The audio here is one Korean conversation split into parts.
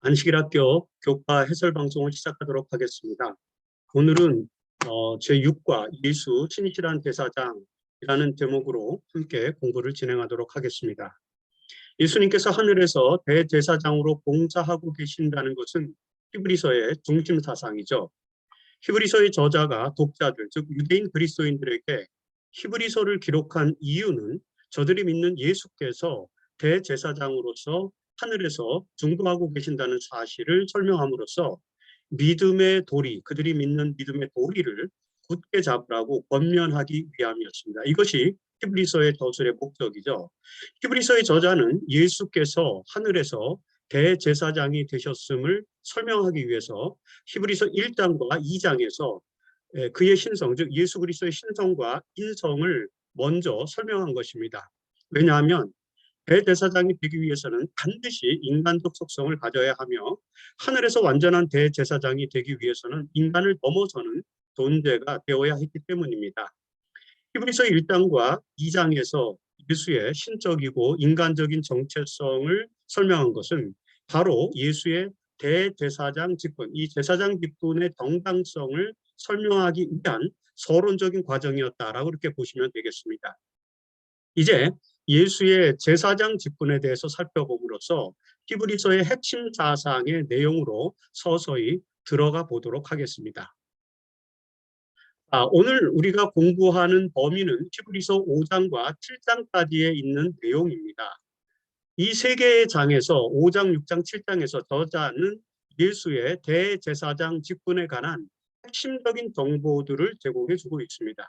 안식일학교 교과 해설 방송을 시작하도록 하겠습니다. 오늘은 제6과 예수 신실한 대사장이라는 제목으로 함께 공부를 진행하도록 하겠습니다. 예수님께서 하늘에서 대제사장으로 봉사하고 계신다는 것은 히브리서의 중심 사상이죠. 히브리서의 저자가 독자들, 즉 유대인 그리스도인들에게 히브리서를 기록한 이유는 저들이 믿는 예수께서 대제사장으로서 하늘에서 중보하고 계신다는 사실을 설명함으로써 믿음의 도리, 그들이 믿는 믿음의 도리를 굳게 잡으라고 권면하기 위함이었습니다. 이것이 히브리서의 저술의 목적이죠. 히브리서의 저자는 예수께서 하늘에서 대제사장이 되셨음을 설명하기 위해서 히브리서 1장과 2장에서 그의 신성, 즉 예수 그리스도의 신성과 인성을 먼저 설명한 것입니다. 왜냐하면 대제사장이 되기 위해서는 반드시 인간적 속성을 가져야 하며 하늘에서 완전한 대제사장이 되기 위해서는 인간을 넘어서는 존재가 되어야 했기 때문입니다. 히브리서 1장과 2장에서 예수의 신적이고 인간적인 정체성을 설명한 것은 바로 예수의 대제사장 직분, 이 제사장 직분의 정당성을 설명하기 위한 서론적인 과정이었다라고 이렇게 보시면 되겠습니다. 이제 예수의 제사장 직분에 대해서 살펴봄으로써 히브리서의 핵심 사상의 내용으로 서서히 들어가 보도록 하겠습니다. 오늘 우리가 공부하는 범위는 히브리서 5장과 7장까지에 있는 내용입니다. 이 세 개의 장에서 5장, 6장, 7장에서 저자는 예수의 대제사장 직분에 관한 핵심적인 정보들을 제공해 주고 있습니다.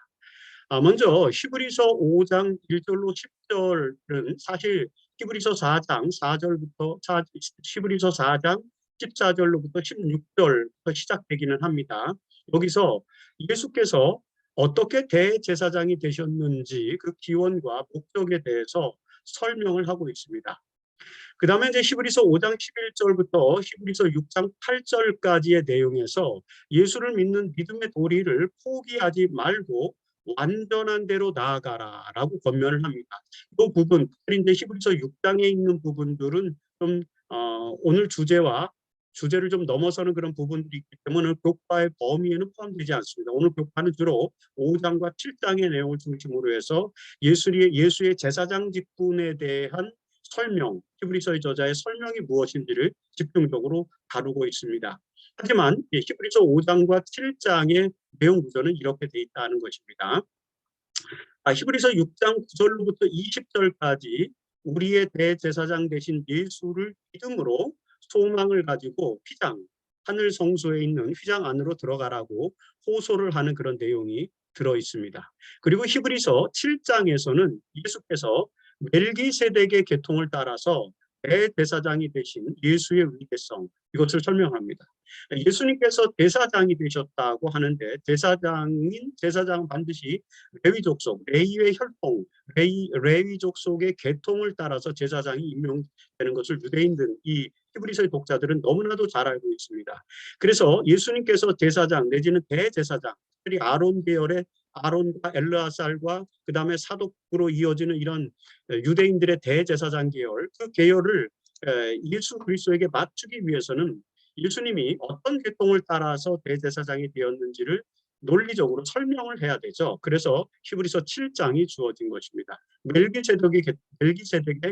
먼저 히브리서 5장 1절로 10절은 사실 히브리서 4장 4절부터 히브리서 4장 14절로부터 16절부터 시작되기는 합니다. 여기서 예수께서 어떻게 대제사장이 되셨는지 그 기원과 목적에 대해서 설명을 하고 있습니다. 그 다음에 이제 히브리서 5장 11절부터 히브리서 6장 8절까지의 내용에서 예수를 믿는 믿음의 도리를 포기하지 말고 완전한 대로 나아가라라고 권면을 합니다. 이 부분, 이제 히브리서 6장에 있는 부분들은 좀 오늘 주제를 좀 넘어서는 그런 부분들이 있기 때문에 교과의 범위에는 포함되지 않습니다. 오늘 교과는 주로 5장과 7장의 내용을 중심으로 해서 예수의 제사장 직분에 대한 설명, 히브리서의 저자의 설명이 무엇인지를 집중적으로 다루고 있습니다. 하지만 히브리서 5장과 7장의 내용 구조는 이렇게 돼 있다는 것입니다. 히브리서 6장 9절로부터 20절까지 우리의 대제사장 되신 예수를 믿음으로 소망을 가지고 하늘 성소에 있는 휘장 안으로 들어가라고 호소를 하는 그런 내용이 들어 있습니다. 그리고 히브리서 7장에서는 예수께서 멜기세덱의 계통을 따라서 대제사장이 되신 예수의 위대성, 이것을 설명합니다. 예수님께서 대사장이 되셨다고 하는데 제사장은 반드시 레위 족속, 레위의 혈통, 레위 족속의 계통을 따라서 제사장이 임명되는 것을 유대인들, 이 히브리서의 독자들은 너무나도 잘 알고 있습니다. 그래서 예수님께서 제사장 내지는 대제사장, 특별히 아론 계열의 아론과 엘르아살과 그 다음에 사독으로 이어지는 이런 유대인들의 대제사장 계열, 그 계열을 예수 그리스도에게 맞추기 위해서는 예수님이 어떤 계통을 따라서 대제사장이 되었는지를 논리적으로 설명을 해야 되죠. 그래서 히브리서 7장이 주어진 것입니다. 멜기세덱의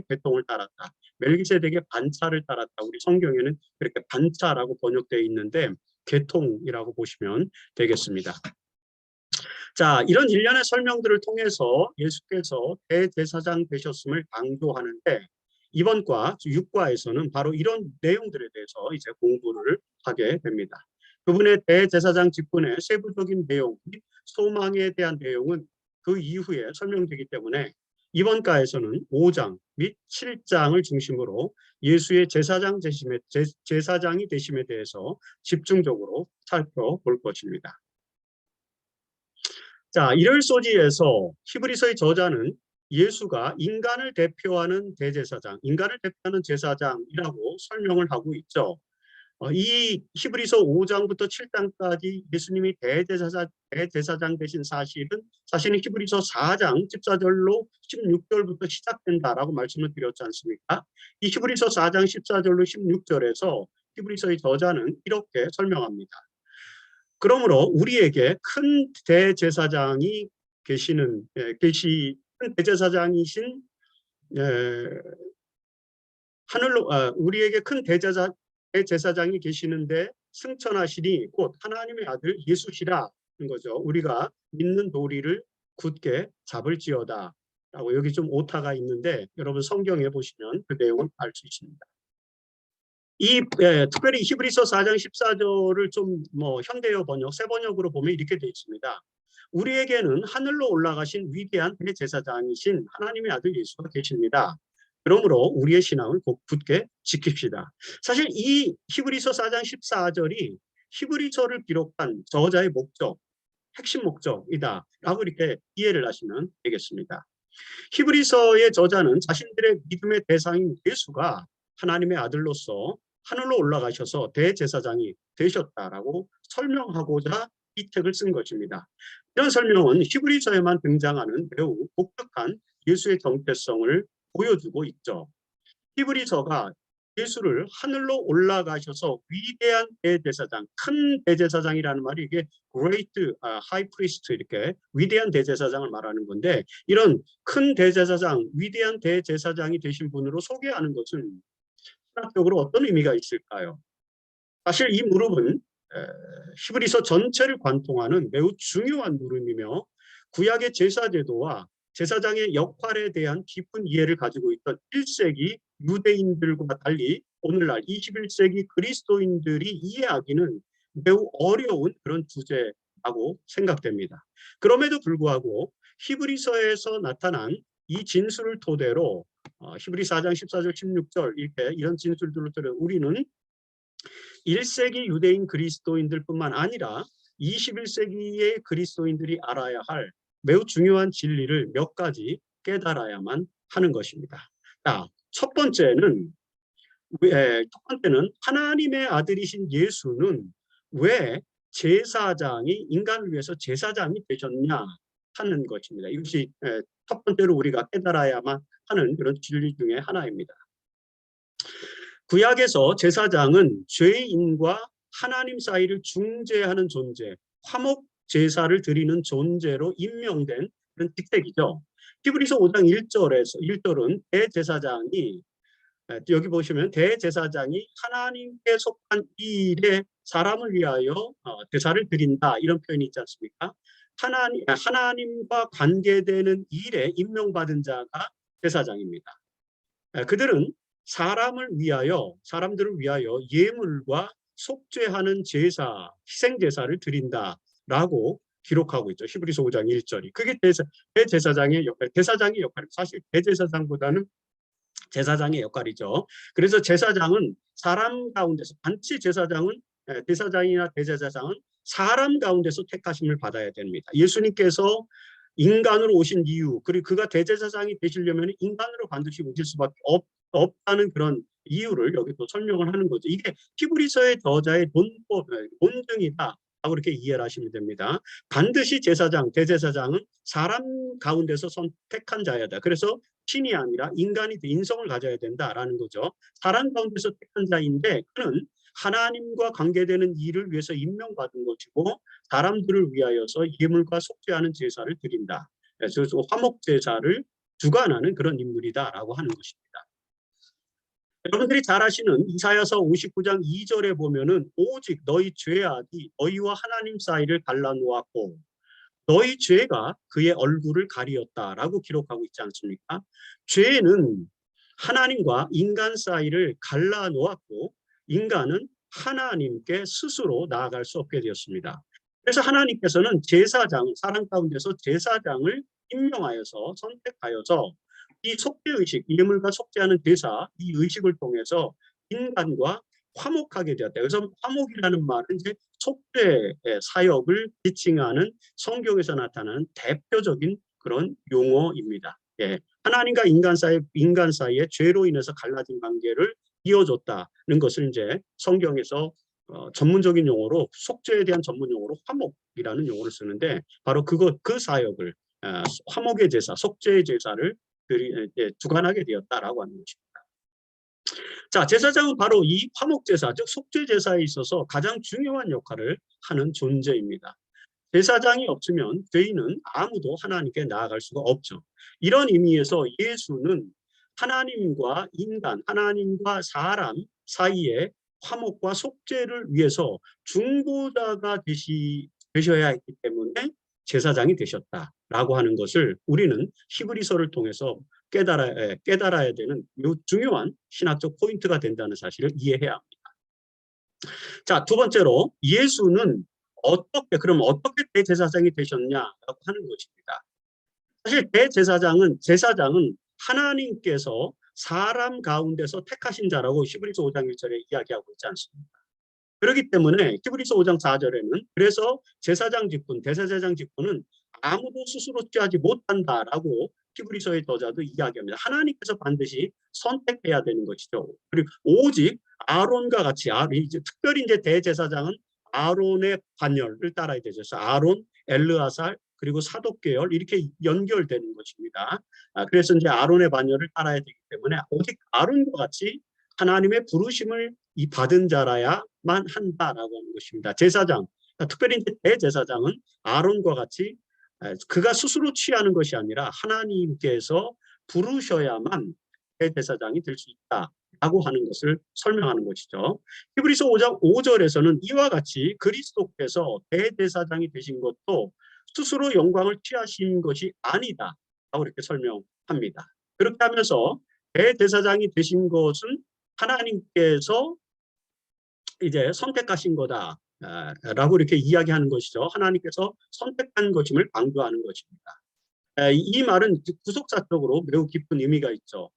계통을 따랐다. 멜기세덱의 반차를 따랐다. 우리 성경에는 그렇게 반차라고 번역되어 있는데 계통이라고 보시면 되겠습니다. 자, 이런 일련의 설명들을 통해서 예수께서 대제사장 되셨음을 강조하는데 이번 과 6과에서는 바로 이런 내용들에 대해서 이제 공부를 하게 됩니다. 그분의 대제사장 직분의 세부적인 내용, 소망에 대한 내용은 그 이후에 설명되기 때문에 이번 과에서는 5장 및 7장을 중심으로 예수의 제사장이 되심에 대해서 집중적으로 살펴볼 것입니다. 자, 이럴 소지에서 히브리서의 저자는 예수가 인간을 대표하는 대제사장, 인간을 대표하는 제사장이라고 설명을 하고 있죠. 이 히브리서 5장부터 7장까지 예수님이 대제사장 되신 사실은 히브리서 4장 14절로 16절부터 시작된다라고 말씀을 드렸지 않습니까? 이 히브리서 4장 14절로 16절에서 히브리서의 저자는 이렇게 설명합니다. 그러므로 우리에게 큰 대제사장이 계시는 큰 대제사장이신 하늘로 우리에게 큰 대제사장이 계시는데 승천하시니 곧 하나님의 아들 예수시라는 거죠. 우리가 믿는 도리를 굳게 잡을지어다 라고 여기 좀 오타가 있는데 여러분 성경에 보시면 그 내용을 알 수 있습니다. 특별히 히브리서 4장 14절을 좀 현대어 번역, 새 번역으로 보면 이렇게 되어 있습니다. 우리에게는 하늘로 올라가신 위대한 대제사장이신 하나님의 아들 예수가 계십니다. 그러므로 우리의 신앙을 굳게 지킵시다. 사실 이 히브리서 4장 14절이 히브리서를 기록한 저자의 목적, 핵심 목적이다 라고 이렇게 이해를 하시면 되겠습니다. 히브리서의 저자는 자신들의 믿음의 대상인 예수가 하나님의 아들로서 하늘로 올라가셔서 대제사장이 되셨다라고 설명하고자 이 책을 쓴 것입니다. 이런 설명은 히브리서에만 등장하는 매우 독특한 예수의 정체성을 보여주고 있죠. 히브리서가 예수를 하늘로 올라가셔서 위대한 대제사장, 큰 대제사장이라는 말이 이게 great high priest 이렇게 위대한 대제사장을 말하는 건데 이런 큰 대제사장, 위대한 대제사장이 되신 분으로 소개하는 것은 신학적으로 어떤 의미가 있을까요? 사실 이 물음은 히브리서 전체를 관통하는 매우 중요한 물음이며 구약의 제사제도와 제사장의 역할에 대한 깊은 이해를 가지고 있던 1세기 유대인들과 달리 오늘날 21세기 그리스도인들이 이해하기는 매우 어려운 그런 주제라고 생각됩니다. 그럼에도 불구하고 히브리서에서 나타난 이 진술을 토대로 히브리 4장 14절 16절 이런 진술들을 토대로 우리는 1세기 유대인 그리스도인들뿐만 아니라 21세기의 그리스도인들이 알아야 할 매우 중요한 진리를 몇 가지 깨달아야만 하는 것입니다. 자, 첫 번째는 하나님의 아들이신 예수는 왜 제사장이 인간을 위해서 제사장이 되셨냐 하는 것입니다. 이것이 첫 번째로 우리가 깨달아야만 하는 그런 진리 중에 하나입니다. 구약에서 제사장은 죄인과 하나님 사이를 중재하는 존재, 화목 제사를 드리는 존재로 임명된 그런 직책이죠. 히브리서 5장 1절은 대제사장이 여기 보시면 대제사장이 하나님께 속한 일에 사람을 위하여 제사를 드린다 이런 표현이 있지 않습니까? 하나님과 관계되는 일에 임명받은 자가 제사장입니다. 그들은 사람들을 위하여 예물과 속죄하는 제사, 희생제사를 드린다라고 기록하고 있죠. 히브리서 5장 1절이. 그게 대제사장의 역할, 대사장의 역할입니다. 사실 대제사장보다는 제사장의 역할이죠. 그래서 제사장은 사람 가운데서 반드시 대사장이나 대제사장은 사람 가운데서 택하심을 받아야 됩니다. 예수님께서 인간으로 오신 이유 그리고 그가 대제사장이 되시려면 인간으로 반드시 오실 수밖에 없다는 그런 이유를 여기 또 설명을 하는 거죠. 이게 히브리서의 저자의 본증이다 하고 이렇게 이해를 하시면 됩니다. 반드시 대제사장은 사람 가운데서 선택한 자야다. 그래서 신이 아니라 인간이 인성을 가져야 된다라는 거죠. 사람 가운데서 택한 자인데 그는 하나님과 관계되는 일을 위해서 임명받은 것이고 사람들을 위하여서 예물과 속죄하는 제사를 드린다. 그래서 화목 제사를 주관하는 그런 인물이다라고 하는 것입니다. 여러분들이 잘 아시는 이사야서 59장 2절에 보면은 오직 너희 죄악이 너희와 하나님 사이를 갈라놓았고 너희 죄가 그의 얼굴을 가리었다라고 기록하고 있지 않습니까? 죄는 하나님과 인간 사이를 갈라놓았고 인간은 하나님께 스스로 나아갈 수 없게 되었습니다. 그래서 하나님께서는 사람 가운데서 제사장을 임명하여서 선택하여서 이 속죄의식, 예물과 속죄하는 제사, 이 의식을 통해서 인간과 화목하게 되었다. 그래서 화목이라는 말은 이제 속죄의 사역을 지칭하는 성경에서 나타나는 대표적인 그런 용어입니다. 하나님과 인간 사이의 죄로 인해서 갈라진 관계를 이어줬다는 것을 이제 성경에서 전문적인 용어로 속죄에 대한 전문 용어로 화목이라는 용어를 쓰는데 바로 그 사역을 화목의 제사, 속죄의 제사를 주관하게 되었다라고 하는 것입니다. 자, 제사장은 바로 이 화목제사, 즉 속죄제사에 있어서 가장 중요한 역할을 하는 존재입니다. 제사장이 없으면 저희는 아무도 하나님께 나아갈 수가 없죠. 이런 의미에서 예수는 하나님과 인간, 하나님과 사람 사이에 화목과 속죄를 위해서 중보자가 되셔야 했기 때문에 제사장이 되셨다라고 하는 것을 우리는 히브리서를 통해서 깨달아야 되는 중요한 신학적 포인트가 된다는 사실을 이해해야 합니다. 자, 두 번째로 예수는 어떻게 대제사장이 되셨냐라고 하는 것입니다. 사실 제사장은 하나님께서 사람 가운데서 택하신 자라고 히브리서 5장 1절에 이야기하고 있지 않습니까? 그렇기 때문에 히브리서 5장 4절에는 그래서 제사장 직분, 대제사장 직분은 아무도 스스로 취하지 못한다라고 히브리서의 저자도 이야기합니다. 하나님께서 반드시 선택해야 되는 것이죠. 그리고 오직 아론과 같이 특별히 이제 대제사장은 아론의 반열을 따라야 되죠. 그래서 아론, 엘르아살 그리고 사독 계열 이렇게 연결되는 것입니다. 그래서 이제 아론의 반열을 따라야 되기 때문에 오직 아론과 같이 하나님의 부르심을 받은 자라야만 한다라고 하는 것입니다. 제사장, 특별히 이제 대제사장은 아론과 같이 그가 스스로 취하는 것이 아니라 하나님께서 부르셔야만 대제사장이 될 수 있다라고 하는 것을 설명하는 것이죠. 히브리서 5장 5절에서는 이와 같이 그리스도께서 대제사장이 되신 것도 스스로 영광을 취하신 것이 아니다 라고 이렇게 설명합니다. 그렇게 하면서 대제사장이 되신 것은 하나님께서 이제 선택하신 거다 라고 이렇게 이야기하는 것이죠. 하나님께서 선택한 것임을 강조하는 것입니다. 이 말은 구속사적으로 매우 깊은 의미가 있죠.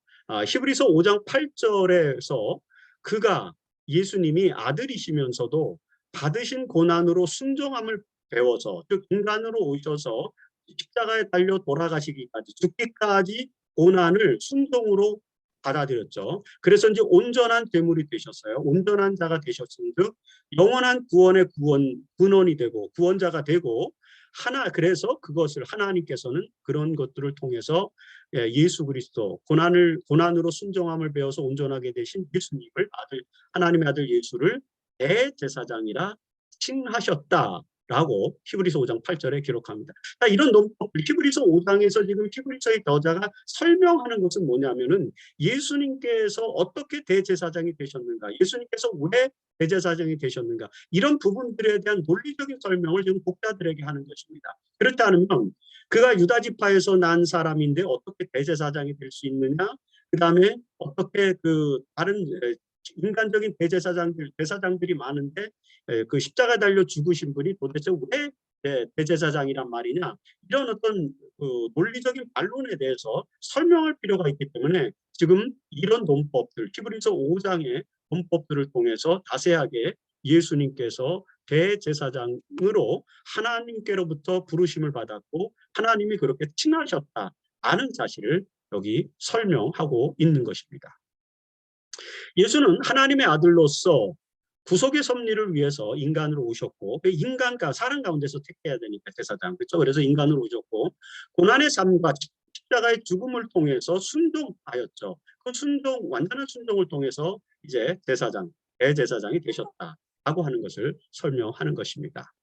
히브리서 5장 8절에서 그가 예수님이 아들이시면서도 받으신 고난으로 순종함을 배워서 즉 인간으로 오셔서 십자가에 달려 돌아가시기까지 죽기까지 고난을 순종으로 받아들였죠. 그래서 이제 온전한 제물이 되셨어요. 온전한 자가 되셨은즉 영원한 구원의 근원이 되고 구원자가 되고 그래서 그것을 하나님께서는 그런 것들을 통해서 예수 그리스도 고난으로 순종함을 배워서 온전하게 되신 예수님을 하나님의 아들 예수를 대제사장이라 칭하셨다라고 히브리서 5장 8절에 기록합니다. 이런 논법을 히브리서 5장에서 지금 히브리서의 저자가 설명하는 것은 뭐냐면은 예수님께서 어떻게 대제사장이 되셨는가, 예수님께서 왜 대제사장이 되셨는가, 이런 부분들에 대한 논리적인 설명을 지금 독자들에게 하는 것입니다. 그렇지 않으면 그가 유다 지파에서 난 사람인데 어떻게 대제사장이 될 수 있느냐, 그 다음에 어떻게 다른 인간적인 대제사장들이 많은데 그 십자가 달려 죽으신 분이 도대체 왜 대제사장이란 말이냐, 이런 어떤 논리적인 반론에 대해서 설명할 필요가 있기 때문에 지금 이런 논법들, 히브리서 5장의 논법들을 통해서 자세하게 예수님께서 대제사장으로 하나님께로부터 부르심을 받았고 하나님이 그렇게 칭하셨다라는 사실을 여기 설명하고 있는 것입니다. 예수는 하나님의 아들로서 구속의 섭리를 위해서 인간으로 오셨고 사람 가운데서 택해야 되니까 제사장, 그렇죠? 그래서 인간으로 오셨고 고난의 삶과 십자가의 죽음을 통해서 순종하였죠. 그 완전한 순종을 통해서 이제 대제사장이 되셨다라고 하는 것을 설명하는 것입니다.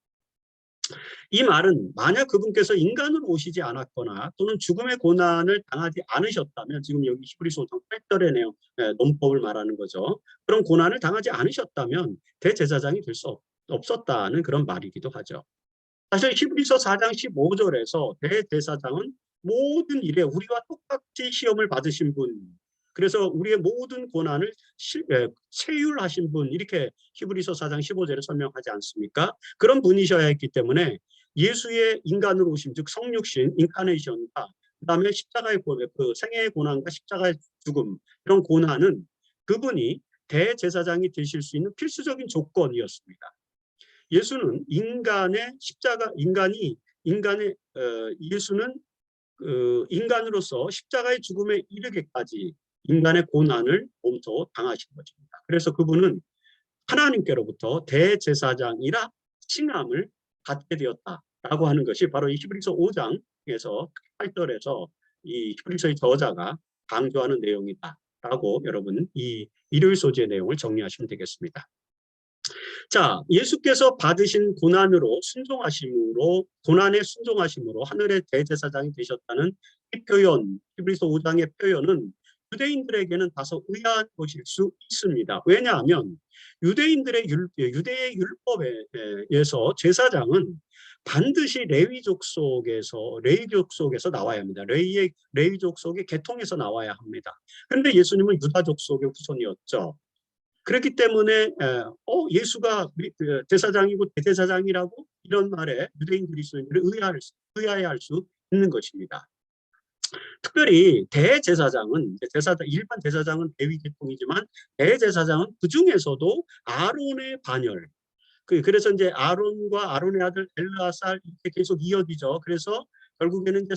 이 말은 만약 그분께서 인간으로 오시지 않았거나 또는 죽음의 고난을 당하지 않으셨다면, 지금 여기 히브리서 5장 8절의 논법을 말하는 거죠. 그런 고난을 당하지 않으셨다면 대제사장이 될 수 없었다는 그런 말이기도 하죠. 사실 히브리서 4장 15절에서 대제사장은 모든 일에 우리와 똑같이 시험을 받으신 분, 그래서 우리의 모든 고난을 체휼하신 분, 이렇게 히브리서 4장 15절에 설명하지 않습니까? 그런 분이셔야 했기 때문에 예수의 인간으로 오심, 즉 성육신, 인카네이션과 그다음에 십자가의 생애의 고난과 십자가의 죽음, 이런 고난은 그분이 대제사장이 되실 수 있는 필수적인 조건이었습니다. 예수는 예수는 인간으로서 십자가의 죽음에 이르기까지 인간의 고난을 몸소 당하신 것입니다. 그래서 그분은 하나님께로부터 대제사장이라 칭함을 받게 되었다라고 하는 것이 바로 이 히브리서 5장에서 8절에서 이 히브리서의 저자가 강조하는 내용이다 라고 여러분 이 일요일 소재의 내용을 정리하시면 되겠습니다. 자, 예수께서 받으신 고난으로 고난에 순종하심으로 하늘의 대제사장이 되셨다는 이 표현, 히브리서 5장의 표현은 유대인들에게는 다소 의아한 것일 수 있습니다. 왜냐하면 유대의 율법에서 제사장은 반드시 레위족 속에서 나와야 합니다. 레위족 속의 계통에서 나와야 합니다. 그런데 예수님은 유다족 속의 후손이었죠. 그렇기 때문에 예수가 대사장이고 대제사장이라고 이런 말에 유대인 그리스도인들이 의아해할 수 있는 것입니다. 특별히 대제사장은 일반 제사장은 레위 계통이지만 대제사장은 그 중에서도 아론의 반열. 그래서 이제 아론과 아론의 아들 엘르아살 이렇게 계속 이어지죠. 그래서 결국에는 이제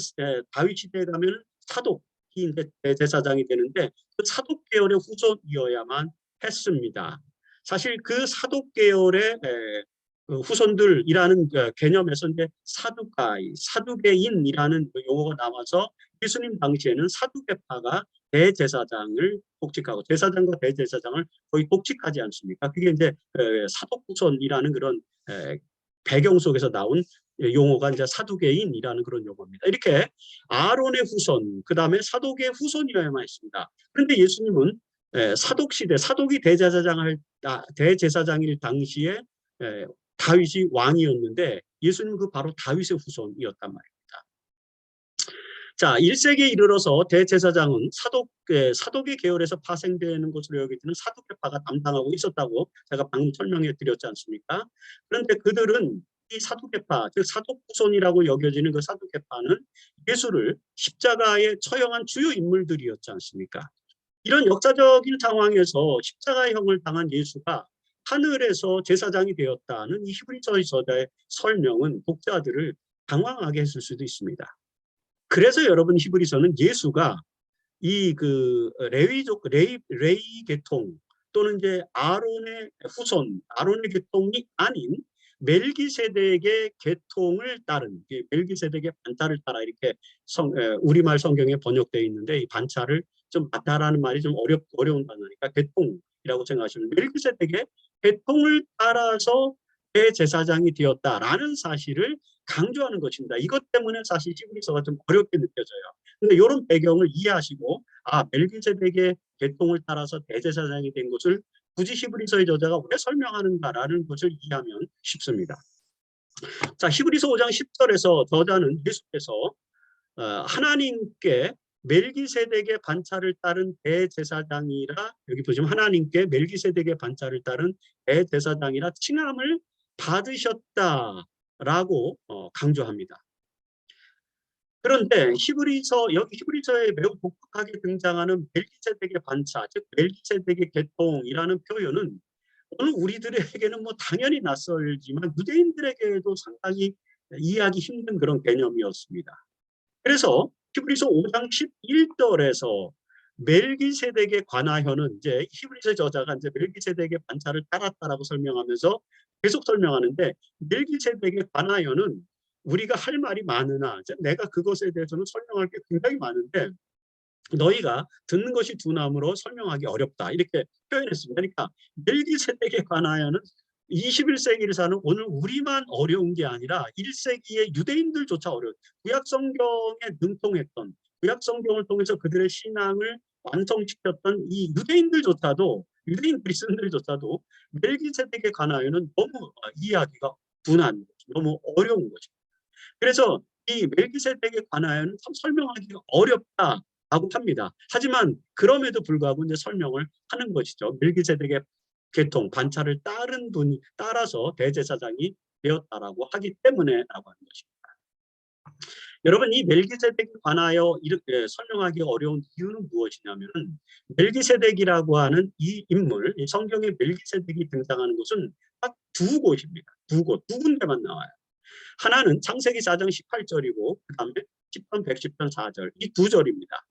다윗 시대에 가면 사독이 이제 대제사장이 되는데 그 사독 계열의 후손이어야만 했습니다. 사실 그 사독 계열의 후손들이라는 개념에서 이제 사두개인이라는 용어가 나와서 예수님 당시에는 사두개파가 대제사장을 복직하고 제사장과 대제사장을 거의 복직하지 않습니까? 그게 이제 사독 후손이라는 그런 배경 속에서 나온 용어가 이제 사두개인이라는 그런 용어입니다. 이렇게 아론의 후손, 그 다음에 사독의 후손이어야만 했습니다. 그런데 예수님은 사독 시대, 사독이 대제사장일 당시에 다윗이 왕이었는데 예수님은 그 바로 다윗의 후손이었단 말입니다. 자, 1세기에 이르러서 대제사장은 사독의 계열에서 파생되는 것으로 여겨지는 사두개파가 담당하고 있었다고 제가 방금 설명해 드렸지 않습니까? 그런데 그들은 이 사두개파, 즉 사독 후손이라고 여겨지는 그 사두개파는 예수를 십자가에 처형한 주요 인물들이었지 않습니까? 이런 역사적인 상황에서 십자가형을 당한 예수가 하늘에서 제사장이 되었다는 이 히브리서의 설명은 독자들을 당황하게 했을 수도 있습니다. 그래서 여러분 히브리서는 예수가 이 레위 계통 또는 이제 아론의 후손, 아론의 계통이 아닌 멜기세덱의 계통을 따른 멜기세덱의 반차를 따라 이렇게 우리말 성경에 번역되어 있는데 이 반차를 좀 맞다라는 말이 좀 어려운 단어니까 계통이라고 생각하시면 멜기세덱의 계통을 따라서 대제사장이 되었다라는 사실을 강조하는 것입니다. 이것 때문에 사실 히브리서가 좀 어렵게 느껴져요. 근데 이런 배경을 이해하시고 멜기세덱의 계통을 따라서 대제사장이 된 것을 굳이 히브리서의 저자가 왜 설명하는가라는 것을 이해하면 쉽습니다. 자, 히브리서 5장 10절에서 저자는 예수께서 하나님께 멜기세덱의 반차를 따른 대제사장이라, 여기 보시면 하나님께 멜기세덱의 반차를 따른 대제사장이라 칭함을 받으셨다라고 강조합니다. 그런데 히브리서에 매우 독특하게 등장하는 멜기세덱의 반차, 즉 멜기세덱의 계통이라는 표현은 오늘 우리들에게는 뭐 당연히 낯설지만 유대인들에게도 상당히 이해하기 힘든 그런 개념이었습니다. 그래서 히브리서 5장 11절에서 멜기세덱에 관하여는 이제 히브리서 저자가 이제 멜기세덱의 반차를 따랐다라고 설명하면서 계속 설명하는데 멜기세덱에 관하여는 우리가 할 말이 많으나 내가 그것에 대해서는 설명할 게 굉장히 많은데 너희가 듣는 것이 두나무로 설명하기 어렵다 이렇게 표현했습니다. 그러니까 멜기세덱에 관하여는 21세기를 사는 오늘 우리만 어려운 게 아니라 1세기의 유대인들조차 어려운 구약 성경에 능통했던 구약 성경을 통해서 그들의 신앙을 완성시켰던 이 유대인 그리스도인들조차도 멜기세덱에 관하여는 너무 이해하기가 둔한 거죠. 너무 어려운 거죠. 그래서 이 멜기세덱에 관하여는 참 설명하기가 어렵다라고 합니다. 하지만 그럼에도 불구하고 이제 설명을 하는 것이죠. 멜기세덱의 계통, 반차를 따라서 대제사장이 되었다라고 하기 때문에라고 하는 것입니다. 여러분, 이 멜기세덱에 관하여 이렇게 설명하기 어려운 이유는 무엇이냐면 멜기세덱이라고 하는 이 인물, 이 성경에 멜기세덱이 등장하는 곳은 딱 두 곳입니다. 두 군데만 나와요. 하나는 창세기 4장 18절이고 그 다음에 10편 110편 4절 이 두 절입니다.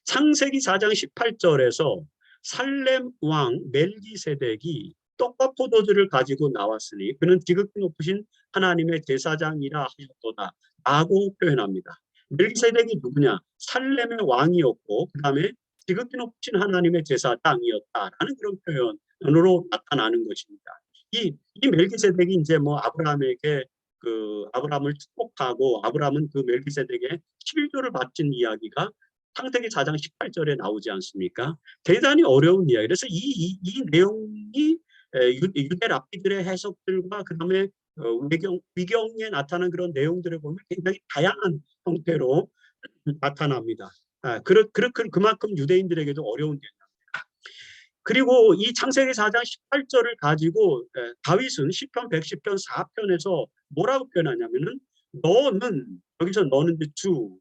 창세기 4장 18절에서 살렘 왕 멜기세덱이 떡과 포도주를 가지고 나왔으니 그는 지극히 높으신 하나님의 제사장이라 하였도다 라고 표현합니다. 멜기세덱이 누구냐? 살렘의 왕이었고 그 다음에 지극히 높으신 하나님의 제사장이었다라는 그런 표현으로 나타나는 것입니다. 이 멜기세덱이 이제 뭐 아브라함에게 아브라함을 축복하고 아브라함은 그 멜기세덱에 11조를 바친 이야기가 창세기 4장 18절에 나오지 않습니까? 대단히 어려운 이야기. 그래서 이 내용이 유대 랍비들의 해석들과 그다음에 위경에 나타난 그런 내용들을 보면 굉장히 다양한 형태로 나타납니다. 그만큼 유대인들에게도 어려운 내용. 그리고 이 창세기 4장 18절을 가지고 다윗은 시편 110편 4편에서 뭐라고 표현하냐면은 너는 여기서 너는 주로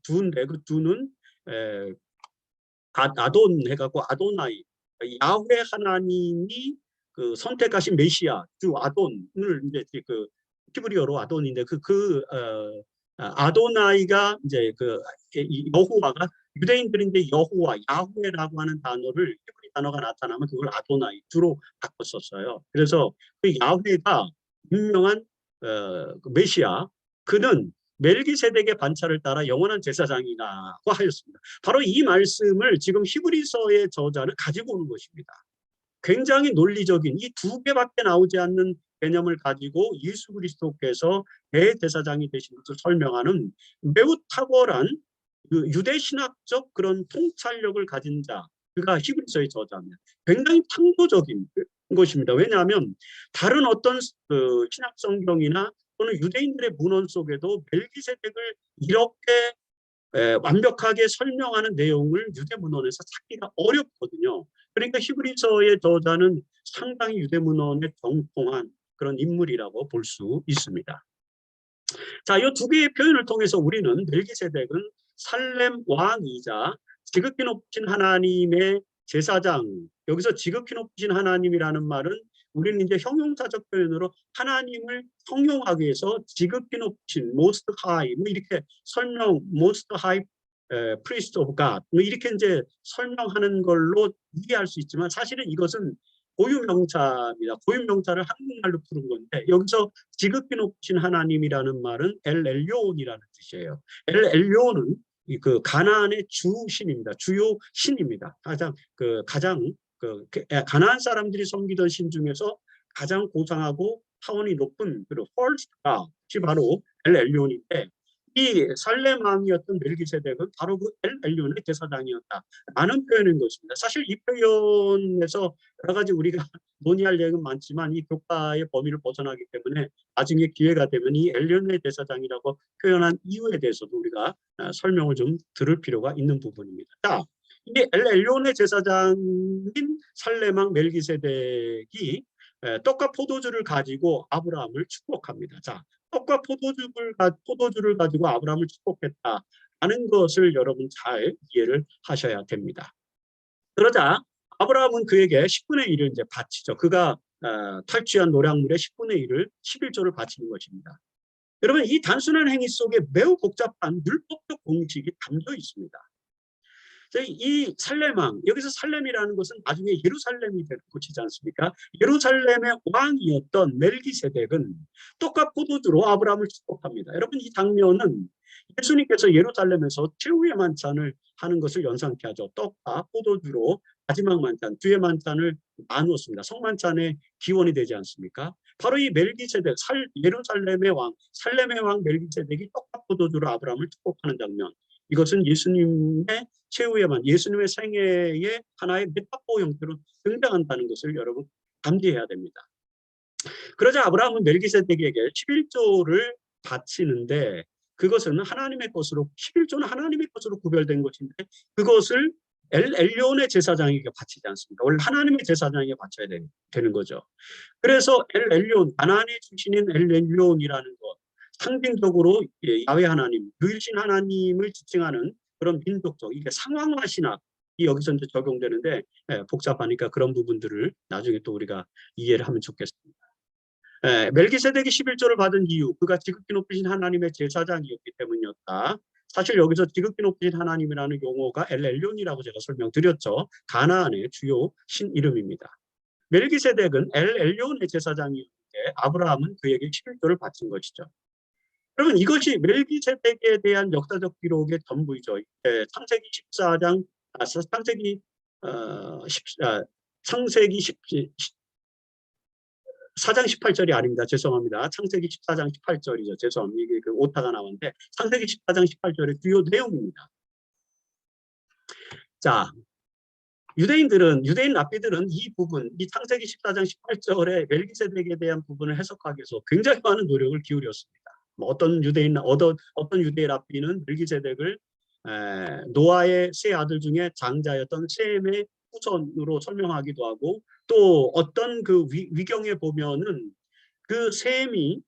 두인데 그 두는 아돈 해갖고 아도나이 야훼 하나님이 그 선택하신 메시아 주 아돈을 이제 그 히브리어로 아돈인데 아도나이가 이제 여호와가 유대인들인데 여호와 야훼라고 하는 단어를 히브리 단어가 나타나면 그걸 아도나이 주로 바꿨었어요. 그래서 그 야훼가 유명한 그 메시아 그는 멜기세덱의 반차를 따라 영원한 제사장이라고 하였습니다. 바로 이 말씀을 지금 히브리서의 저자는 가지고 오는 것입니다. 굉장히 논리적인 이 두 개밖에 나오지 않는 개념을 가지고 예수 그리스도께서 대제사장이 되신 것을 설명하는 매우 탁월한 유대 신학적 그런 통찰력을 가진 자, 그가 히브리서의 저자입니다. 굉장히 창조적인 것입니다. 왜냐하면 다른 어떤 신학 성경이나 또는 유대인들의 문헌 속에도 멜기세덱을 이렇게 완벽하게 설명하는 내용을 유대 문헌에서 찾기가 어렵거든요. 그러니까 히브리서의 저자는 상당히 유대 문헌에 정통한 그런 인물이라고 볼 수 있습니다. 자, 이 두 개의 표현을 통해서 우리는 멜기세덱은 살렘 왕이자 지극히 높으신 하나님의 제사장, 여기서 지극히 높으신 하나님이라는 말은 우리는 이제 형용사적 표현으로 하나님을 형용하기 위해서 지극히 높으신 most high 뭐 이렇게 most high priest of God 뭐 이렇게 이제 설명하는 걸로 이해할 수 있지만 사실은 이것은 고유명사입니다. 고유명사를 한국말로 부른 건데 여기서 지극히 높으신 하나님이라는 말은 엘 엘요온이라는 뜻이에요. 엘 엘요온은 그 가나안의 주신입니다. 주요 신입니다. 가장 가나안 사람들이 섬기던 신 중에서 가장 고상하고 차원이 높은 그리고 first god이 바로 엘 엘요온인데 이 살렘 왕이었던 멜기세덱은 바로 그 엘 엘요온의 제사장이었다라는 표현인 것입니다. 사실 이 표현에서 여러 가지 우리가 논의할 내용은 많지만 이 교과의 범위를 벗어나기 때문에 나중에 기회가 되면 이 엘요온의 제사장이라고 표현한 이유에 대해서도 우리가 설명을 좀 들을 필요가 있는 부분입니다. 자, 이 엘요온의 제사장인 살렘 왕 멜기세덱이 떡과 포도주를 가지고 아브라함을 축복합니다. 자, 떡과 포도주를 가지고 아브라함을 축복했다라는 것을 여러분 잘 이해를 하셔야 됩니다. 그러자 아브라함은 그에게 10분의 1을 이제 바치죠. 그가 탈취한 노략물의 10분의 1을 11조를 바치는 것입니다. 여러분 이 단순한 행위 속에 매우 복잡한 율법적 공식이 담겨 있습니다. 이 살렘왕, 여기서 살렘이라는 것은 나중에 예루살렘이 되는 곳이지 않습니까? 예루살렘의 왕이었던 멜기세덱은 떡과 포도주로 아브라함을 축복합니다. 여러분 이 장면은 예수님께서 예루살렘에서 최후의 만찬을 하는 것을 연상케 하죠. 떡과 포도주로 마지막 만찬, 뒤의 만찬을 나누었습니다. 성만찬의 기원이 되지 않습니까? 바로 이 멜기세덱, 예루살렘의 왕, 살렘의 왕 멜기세덱이 떡과 포도주로 아브라함을 축복하는 장면. 이것은 예수님의 최후에만 예수님의 생애의 하나의 메타포 형태로 등장한다는 것을 여러분 감지해야 됩니다. 그러자 아브라함은 멜기세덱에게 11조를 바치는데 그것은 하나님의 것으로 11조는 하나님의 것으로 구별된 것인데 그것을 엘요온의 제사장에게 바치지 않습니다. 원래 하나님의 제사장에게 바쳐야 되는 거죠. 그래서 엘요온 가나안의 출신인 엘요온이라는 것 상징적으로 야훼 하나님, 유일신 하나님을 지칭하는 그런 민족적 이게 상황화 신학이 여기서 이제 적용되는데 복잡하니까 그런 부분들을 나중에 또 우리가 이해를 하면 좋겠습니다. 멜기세덱이 11조를 받은 이유, 그가 지극히 높으신 하나님의 제사장이었기 때문이었다. 사실 여기서 지극히 높으신 하나님이라는 용어가 엘엘론이라고 제가 설명드렸죠. 가나안의 주요 신 이름입니다. 멜기세덱은 엘엘론의 제사장이었는데 아브라함은 그에게 11조를 바친 것이죠. 여러분 이것이 멜기세덱에 대한 역사적 기록의 전부이죠. 창세기 14장 창세기 어, 10, 창세기 4장 18절이 아닙니다. 죄송합니다. 창세기 14장 18절이죠. 죄송합니다. 이게 그 오타가 나왔는데 창세기 14장 18절의 주요 내용입니다. 자, 유대인 랍비들은 이 부분, 이 창세기 14장 18절의 멜기세덱에 대한 부분을 해석하기 위해서 굉장히 많은 노력을 기울였습니다. 뭐 어떤 유대인 랍비는 멜기세덱을 노아의 세 아들 중에 장자였던 셈의 후손으로 설명하기도 하고, 또 어떤 그 위경에 보면은 그 셈이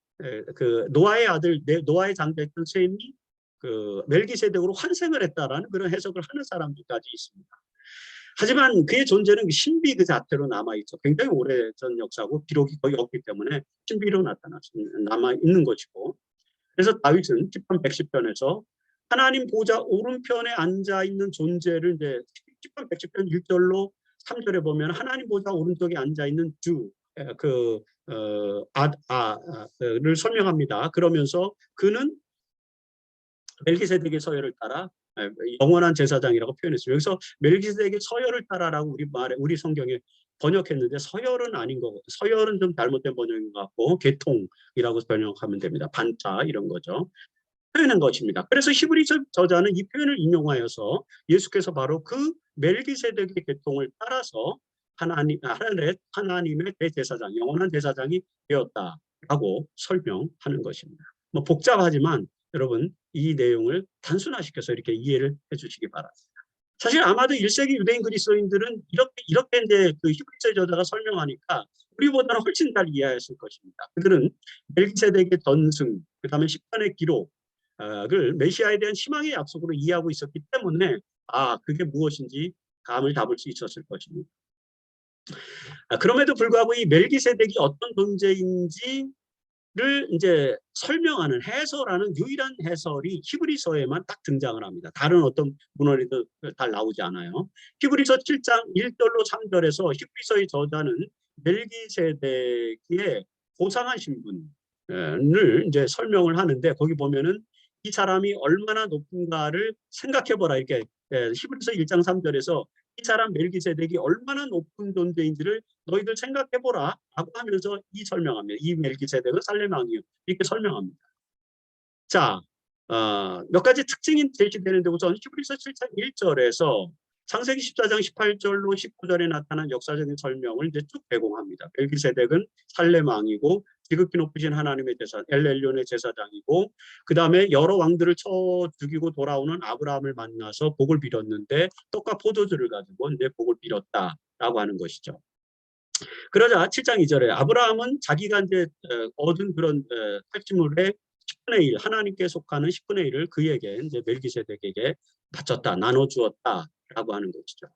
그 노아의 장자였던 셈이 그 멜기세덱으로 환생을 했다라는 그런 해석을 하는 사람들까지 있습니다. 하지만 그의 존재는 신비 그 자체로 남아있죠. 굉장히 오래전 역사고 기록이 거의 없기 때문에 신비로 남아있는 것이고, 그래서 다윗은 시편 110편에서 하나님 보좌 오른편에 앉아있는 존재를 이제 시편 110편 1절로 3절에 보면 하나님 보좌 오른쪽에 앉아있는 를 설명합니다. 그러면서 그는 멜기세덱의 서열을 따라 영원한 제사장이라고 표현했어요. 여기서 멜기세덱의 서열을 따라라고 우리 성경에 번역했는데 서열은 아닌 거고, 서열은 좀 잘못된 번역인 것 같고 계통이라고 번역하면 됩니다. 반차 이런 거죠. 표현한 것입니다. 그래서 히브리서 저자는 이 표현을 인용하여서 예수께서 바로 그 멜기세덱의 계통을 따라서 하나님의 대제사장, 영원한 제사장이 되었다라고 설명하는 것입니다. 뭐 복잡하지만 여러분 이 내용을 단순화시켜서 이렇게 이해를 해주시기 바랍니다. 사실 아마도 1세기 유대인 그리스도인들은 이렇게 이제 그 히브리서 저자가 설명하니까 우리보다는 훨씬 잘 이해했을 것입니다. 그들은 멜기세덱의 전승, 그다음에 시편의 기록을 메시아에 대한 희망의 약속으로 이해하고 있었기 때문에 그게 무엇인지 감을 잡을 수 있었을 것입니다. 그럼에도 불구하고 이 멜기세덱이 어떤 존재인지를 이제 설명하는 해설하는 유일한 해설이 히브리서에만 딱 등장을 합니다. 다른 어떤 문헌에도 잘 나오지 않아요. 히브리서 7장 1절로 3절에서 히브리서의 저자는 멜기세덱의 고상하신 분을 이제 설명을 하는데, 거기 보면은 이 사람이 얼마나 높은가를 생각해보라, 이렇게 히브리서 1장 3절에서 이 사람 멜기세덱이 얼마나 높은 존재인지를 너희들 생각해보라 라고 하면서 설명합니다. 이 멜기세덱은 살렘 왕이요, 이렇게 설명합니다. 자, 몇 가지 특징이 제시되는데, 우선 히브리서 7장 1절에서 창세기 14장 18절로 19절에 나타난 역사적인 설명을 이제 쭉 제공합니다. 멜기세덱은 살렘 왕이고 지극히 높으신 하나님의 제사, 엘엘론의 제사장이고, 그 다음에 여러 왕들을 쳐 죽이고 돌아오는 아브라함을 만나서 복을 빌었는데 떡과 포도주를 가지고 이제 복을 빌었다라고 하는 것이죠. 그러자 7장 2절에 아브라함은 자기가 이제 얻은 그런 탈취물의 10분의 1, 하나님께 속하는 10분의 1을 그에게 이제 멜기세덱에게 바쳤다, 나눠주었다라고 하는 것이죠.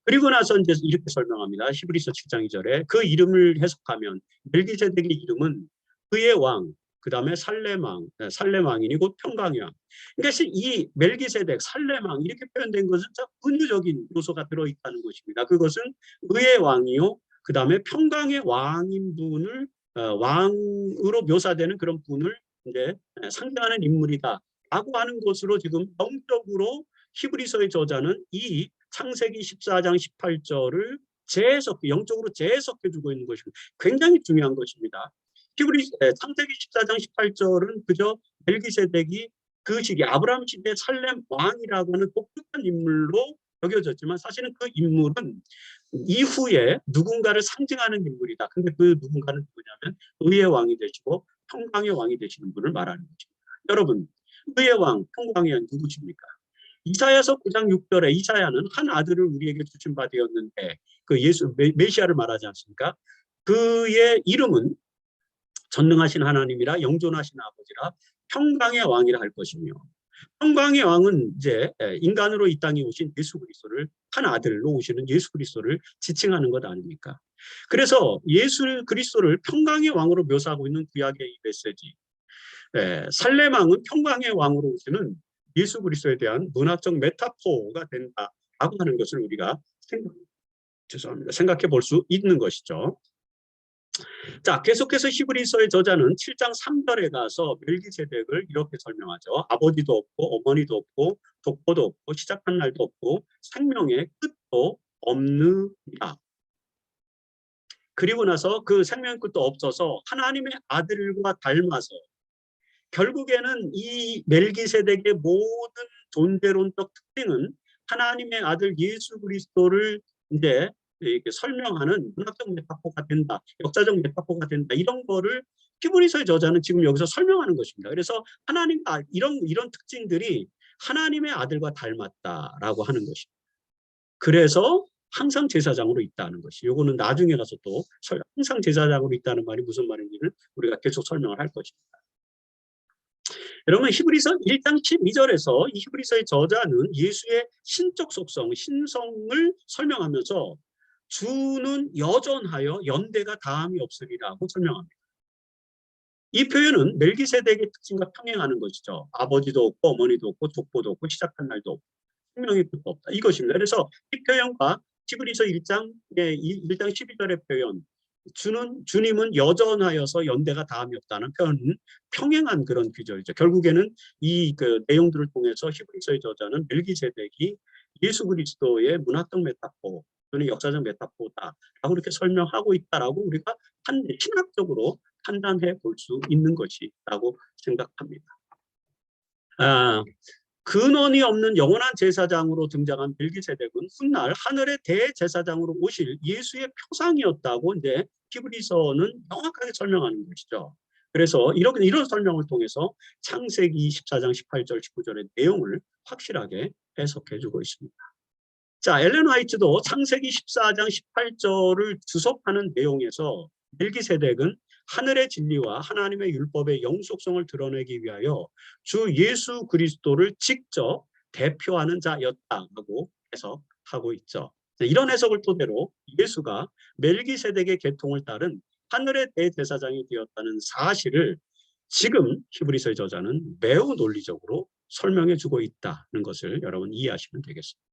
그리고 나서 이제 이렇게 설명합니다. 히브리서 7장 2절에 그 이름을 해석하면 멜기세덱의 이름은 그의 왕, 그 다음에 살렘 왕이니 곧 평강의 왕. 그러니까 이 멜기세덱, 살렘 왕 이렇게 표현된 것은 은유적인 요소가 들어있다는 것입니다. 그것은 의의 왕이요, 그 다음에 평강의 왕인 분을 왕으로 묘사되는 그런 분을 이제 상징하는 인물이다라고 하는 것으로 지금 영적으로 히브리서의 저자는 이 창세기 14장 18절을 영적으로 재해석해주고 있는 것입니다. 굉장히 중요한 것입니다. 창세기 14장 18절은 그저 멜기세덱이 그 시기 아브라함 시대 살렘 왕이라고 하는 독특한 인물로 여겨졌지만, 사실은 그 인물은 이후에 누군가를 상징하는 인물이다. 근데 그 누군가는 누구냐면 의의 왕이 되시고 평강의 왕이 되시는 분을 말하는 것입니다. 여러분, 의의 왕, 평강의 왕 누구십니까? 이사야서 9장 6절에 이사야는 한 아들을 우리에게 주신 바 되었는데, 그 메시아를 말하지 않습니까? 그의 이름은 전능하신 하나님이라 영존하신 아버지라 평강의 왕이라 할 것이며, 평강의 왕은 이제 인간으로 이 땅에 오신 예수 그리스도를, 한 아들로 오시는 예수 그리스도를 지칭하는 것 아닙니까? 그래서 예수 그리스도를 평강의 왕으로 묘사하고 있는 구약의 이 메시지, 살렘 왕은 평강의 왕으로 오시는 예수 그리스도에 대한 문학적 메타포가 된다라고 하는 것을 우리가 생각해 볼 수 있는 것이죠. 자, 계속해서 히브리서의 저자는 7장 3절에 가서 멜기세덱을 이렇게 설명하죠. 아버지도 없고 어머니도 없고 족보도 없고 시작한 날도 없고 생명의 끝도 없느니라. 그리고 나서 그 생명의 끝도 없어서 하나님의 아들과 닮아서 결국에는 이 멜기세덱의 모든 존재론적 특징은 하나님의 아들 예수 그리스도를 이제 이렇게 설명하는 문학적 메타포가 된다, 역사적 메타포가 된다, 이런 거를 히브리서의 저자는 지금 여기서 설명하는 것입니다. 그래서 하나님 이런 특징들이 하나님의 아들과 닮았다라고 하는 것입니다. 그래서 항상 제사장으로 있다는 것이, 요거는 나중에 가서 또 항상 제사장으로 있다는 말이 무슨 말인지는 우리가 계속 설명을 할 것입니다. 여러분, 히브리서 1장 12절에서 이 히브리서의 저자는 예수의 신적 속성, 신성을 설명하면서 주는 여전하여 연대가 다함이 없으리라고 설명합니다. 이 표현은 멜기세덱의 특징과 평행하는 것이죠. 아버지도 없고 어머니도 없고 족보도 없고 시작한 날도 없고 생명의 끝도 없다, 이것입니다. 그래서 이 표현과 히브리서 1장 12절의 표현, 주님은 여전하여서 연대가 다함이 없다는 표현은 평행한 그런 구절이죠. 결국에는 이 그 내용들을 통해서 히브리서의 저자는 멜기세덱이 예수 그리스도의 문학적 메타포 또는 역사적 메타포다라고 이렇게 설명하고 있다라고 우리가 신학적으로 판단해 볼 수 있는 것이라고 생각합니다. 근원이 없는 영원한 제사장으로 등장한 멜기세덱은 훗날 하늘의 대제사장으로 오실 예수의 표상이었다고 이제 히브리서는 명확하게 설명하는 것이죠. 그래서 이런 설명을 통해서 창세기 14장 18절 19절의 내용을 확실하게 해석해주고 있습니다. 자, 엘렌 화이트도 창세기 14장 18절을 주석하는 내용에서 멜기세덱은 하늘의 진리와 하나님의 율법의 영속성을 드러내기 위하여 주 예수 그리스도를 직접 대표하는 자였다고 해석하고 있죠. 이런 해석을 토대로 예수가 멜기세덱의 계통을 따른 하늘의 대제사장이 되었다는 사실을 지금 히브리서의 저자는 매우 논리적으로 설명해 주고 있다는 것을 여러분 이해하시면 되겠습니다.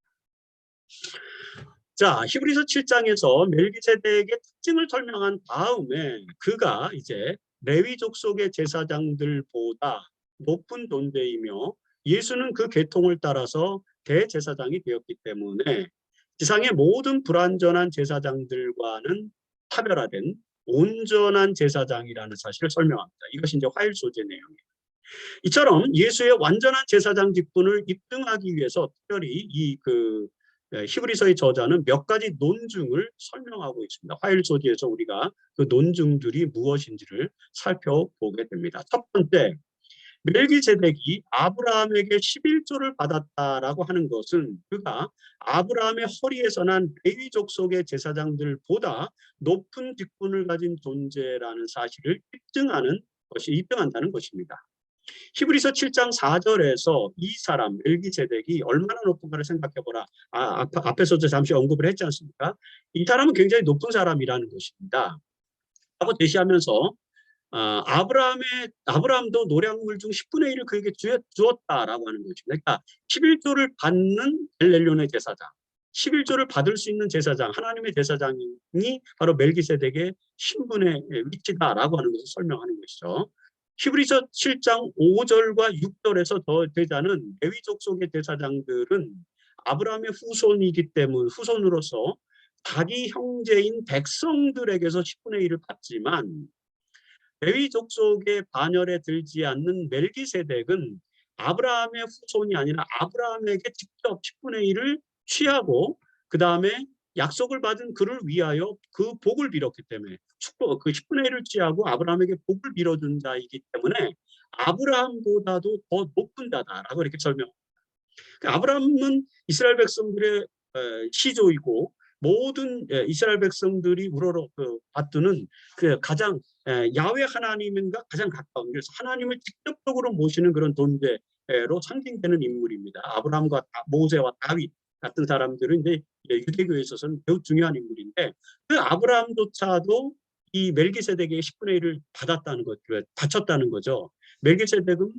자, 히브리서 7장에서 멜기세덱의 특징을 설명한 다음에 그가 이제 레위 족속의 제사장들보다 높은 존재이며 예수는 그 계통을 따라서 대제사장이 되었기 때문에 지상의 모든 불완전한 제사장들과는 차별화된 온전한 제사장이라는 사실을 설명합니다. 이것이 이제 화일 소재 내용이에요. 이처럼 예수의 완전한 제사장 직분을 입증하기 위해서 특별히 히브리서의 저자는 몇 가지 논증을 설명하고 있습니다. 화일 소지에서 우리가 그 논증들이 무엇인지를 살펴보게 됩니다. 첫 번째, 멜기세덱이 아브라함에게 11조를 받았다라고 하는 것은 그가 아브라함의 허리에서 난 레위 족속의 제사장들보다 높은 직분을 가진 존재라는 사실을 입증한다는 것입니다. 히브리서 7장 4절에서 이 사람 멜기세덱이 얼마나 높은가를 생각해보라. 앞에서도 잠시 언급을 했지 않습니까? 이 사람은 굉장히 높은 사람이라는 것입니다. 라고 제시하면서 아브라함도 노량물 중 10분의 1을 그에게 주었다라고 하는 것입니다. 그러니까 11조를 받는 엘렐론의 제사장, 11조를 받을 수 있는 제사장, 하나님의 제사장이 바로 멜기세덱의 신분의 위치다라고 하는 것을 설명하는 것이죠. 히브리서 7장 5절과 6절에서 더 제자는 레위 족속의 제사장들은 아브라함의 후손으로서 자기 형제인 백성들에게서 10분의 1을 받지만 레위 족속의 반열에 들지 않는 멜기세덱은 아브라함의 후손이 아니라 아브라함에게 직접 10분의 1을 취하고 그 다음에 약속을 받은 그를 위하여 그 복을 빌었기 때문에 그 10분의 1을 취하고 아브라함에게 복을 빌어준 자이기 때문에 아브라함보다도 더 높은 자다라고 이렇게 설명합니다. 아브라함은 이스라엘 백성들의 시조이고 모든 이스라엘 백성들이 우러러 받드는 그 가장 야훼 하나님과 가장 가까운, 그래서 하나님을 직접적으로 모시는 그런 존재로 상징되는 인물입니다. 아브라함과 모세와 다윗 같은 사람들은 이제 유대교에 있어서는 매우 중요한 인물인데 그 아브라함조차도 이 멜기세덱에게 10분의 1을 바쳤다는 거죠. 멜기세덱은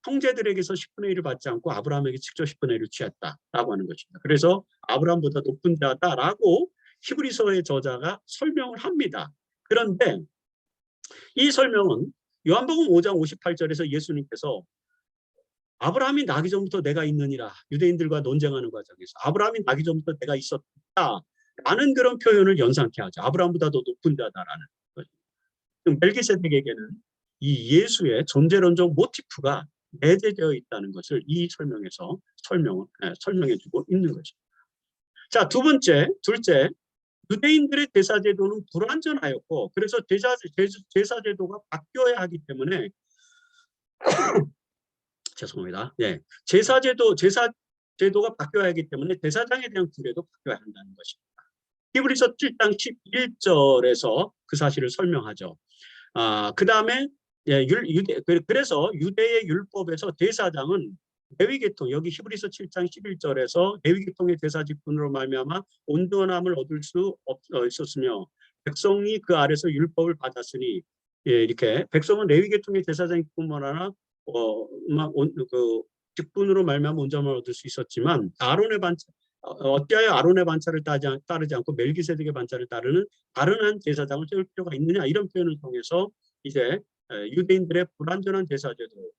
형제들에게서 10분의 1을 받지 않고 아브라함에게 직접 10분의 1을 취했다라고 하는 것입니다. 그래서 아브라함보다 높은 자다라고 히브리서의 저자가 설명을 합니다. 그런데 이 설명은 요한복음 5장 58절에서 예수님께서 아브라함이 나기 전부터 내가 있느니라, 유대인들과 논쟁하는 과정에서 아브라함이 나기 전부터 내가 있었다라는 그런 표현을 연상케 하죠. 아브라함보다 더 높은 자다라는 거죠. 멜기세덱에게는 이 예수의 존재론적 모티프가 내재되어 있다는 것을 이 설명에서 설명해주고 있는 거죠. 자, 둘째, 유대인들의 제사제도는 불완전하였고, 그래서 제사제도가 바뀌어야 하기 때문에 죄송합니다. 네, 제사제도가 바뀌어야 하기 때문에 제사장에 대한 규례도 바뀌어야 한다는 것입니다. 히브리서 7장 11절에서 그 사실을 설명하죠. 그 다음에 그래서 유대의 율법에서 제사장은 레위계통, 여기 히브리서 7장 11절에서 레위계통의 제사직분으로 말미암아 온전함을 얻을 수 있었으며 백성이 그 아래서 율법을 받았으니, 이렇게 백성은 레위계통의 제사장뿐만 아니라 그 직분으로 말미암아 온전함을 얻을 수 있었지만 어찌하여 아론의 반차를 따르지 않고 멜기세덱의 반차를 따르는 다른 한 제사장을 세울 필요가 있느냐, 이런 표현을 통해서 이제 유대인들의 불완전한 제사제도,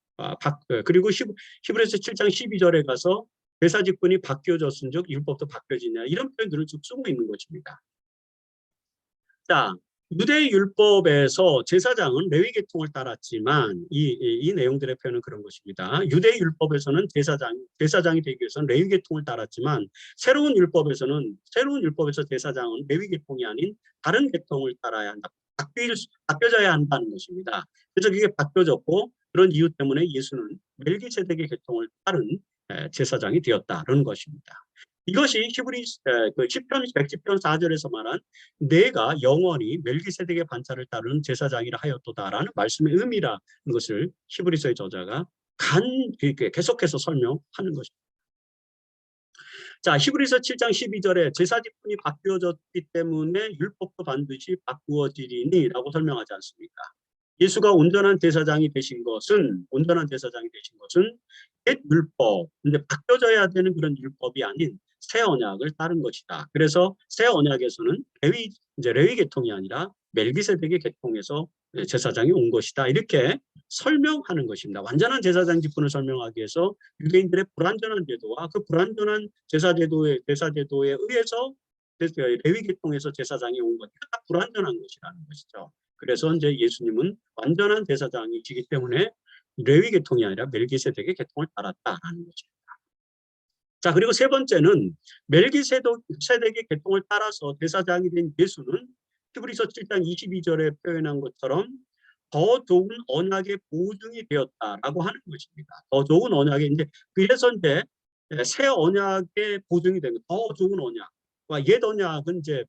그리고 히브리서 7장 12절에 가서 제사직분이 바뀌어졌은즉 율법도 바뀌어지냐, 이런 표현들을 쭉 쓰고 있는 것입니다. 자, 유대 율법에서 제사장은 레위 계통을 따랐지만 이 내용들의 표현은 그런 것입니다. 유대 율법에서는 제사장이 되기 위해서는 레위 계통을 따랐지만 새로운 율법에서 제사장은 레위 계통이 아닌 다른 계통을 따라야 한다. 바뀌어져야 한다는 것입니다. 그래서 그게 바뀌어졌고, 그런 이유 때문에 예수는 멜기세덱의 계통을 따른 제사장이 되었다는 것입니다. 이것이 시편 110편 4절에서 말한 내가 영원히 멜기세덱의 반차를 따르는 제사장이라 하였도다라는 말씀의 의미라는 것을 히브리서의 저자가 계속해서 설명하는 것입니다. 자, 히브리서 7장 12절에 제사직분이 바뀌어졌기 때문에 율법도 반드시 바꾸어지리니 라고 설명하지 않습니까? 예수가 온전한 제사장이 되신 것은 옛 율법, 근데 바뀌어져야 되는 그런 율법이 아닌 새 언약을 따른 것이다. 그래서 새 언약에서는 레위 계통이 아니라 멜기세덱의 계통에서 제사장이 온 것이다. 이렇게 설명하는 것입니다. 완전한 제사장 직분을 설명하기 위해서 유대인들의 불완전한 제도와 그 불완전한 제사제도에 의해서 레위 계통에서 제사장이 온 것, 다 불완전한 것이라는 것이죠. 그래서 이제 예수님은 완전한 제사장이시기 때문에 레위 계통이 아니라 멜기세덱의 계통을 따랐다라는 것입니다. 자, 그리고 세 번째는 멜기세덱의 계통을 따라서 제사장이 된 예수는 히브리서 7장 22절에 표현한 것처럼 더 좋은 언약의 보증이 되었다라고 하는 것입니다. 더 좋은 언약의 그래서 이제 새 언약의 보증이 된 더 좋은 언약과 옛 언약은 이제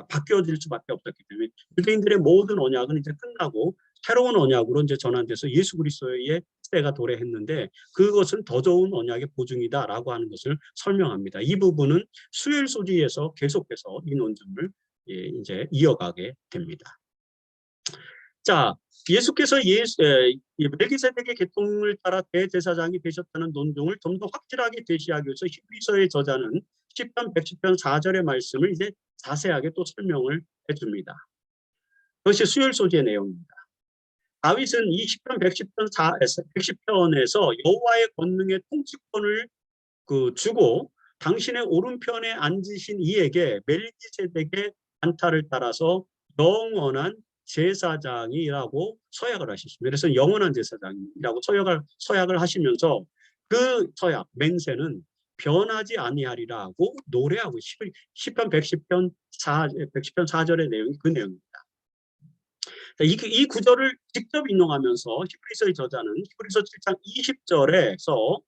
바뀌어질 수밖에 없었기 때문에 유대인들의 모든 언약은 이제 끝나고 새로운 언약으로 이제 전환돼서 예수 그리스도의 때가 도래했는데, 그것은 더 좋은 언약의 보증이다라고 하는 것을 설명합니다. 이 부분은 수요일 소지에서 계속해서 이 논점을 이제 이어가게 됩니다. 자, 예수께서 멜기세덱의 계통을 따라 대제사장이 되셨다는 논증을 좀 더 확실하게 제시하기 위해서 히브리서의 저자는 시편 110편 4절의 말씀을 이제 자세하게 또 설명을 해줍니다. 그것이 수요일 소지의 내용입니다. 다윗은 이 시편 110편에서 여호와의 권능의 통치권을 주고 당신의 오른편에 앉으신 이에게 멜기세덱의 반타를 따라서 영원한 제사장이라고 서약을 하셨습니다. 그래서 영원한 제사장이라고 서약을 하시면서 그 서약 맹세는 변하지 아니하리라고 노래하고, 시편 110편 4절의 내용이 그 내용입니다. 이 구절을 직접 인용하면서 히브리서의 저자는 히브리서 7장 20절에서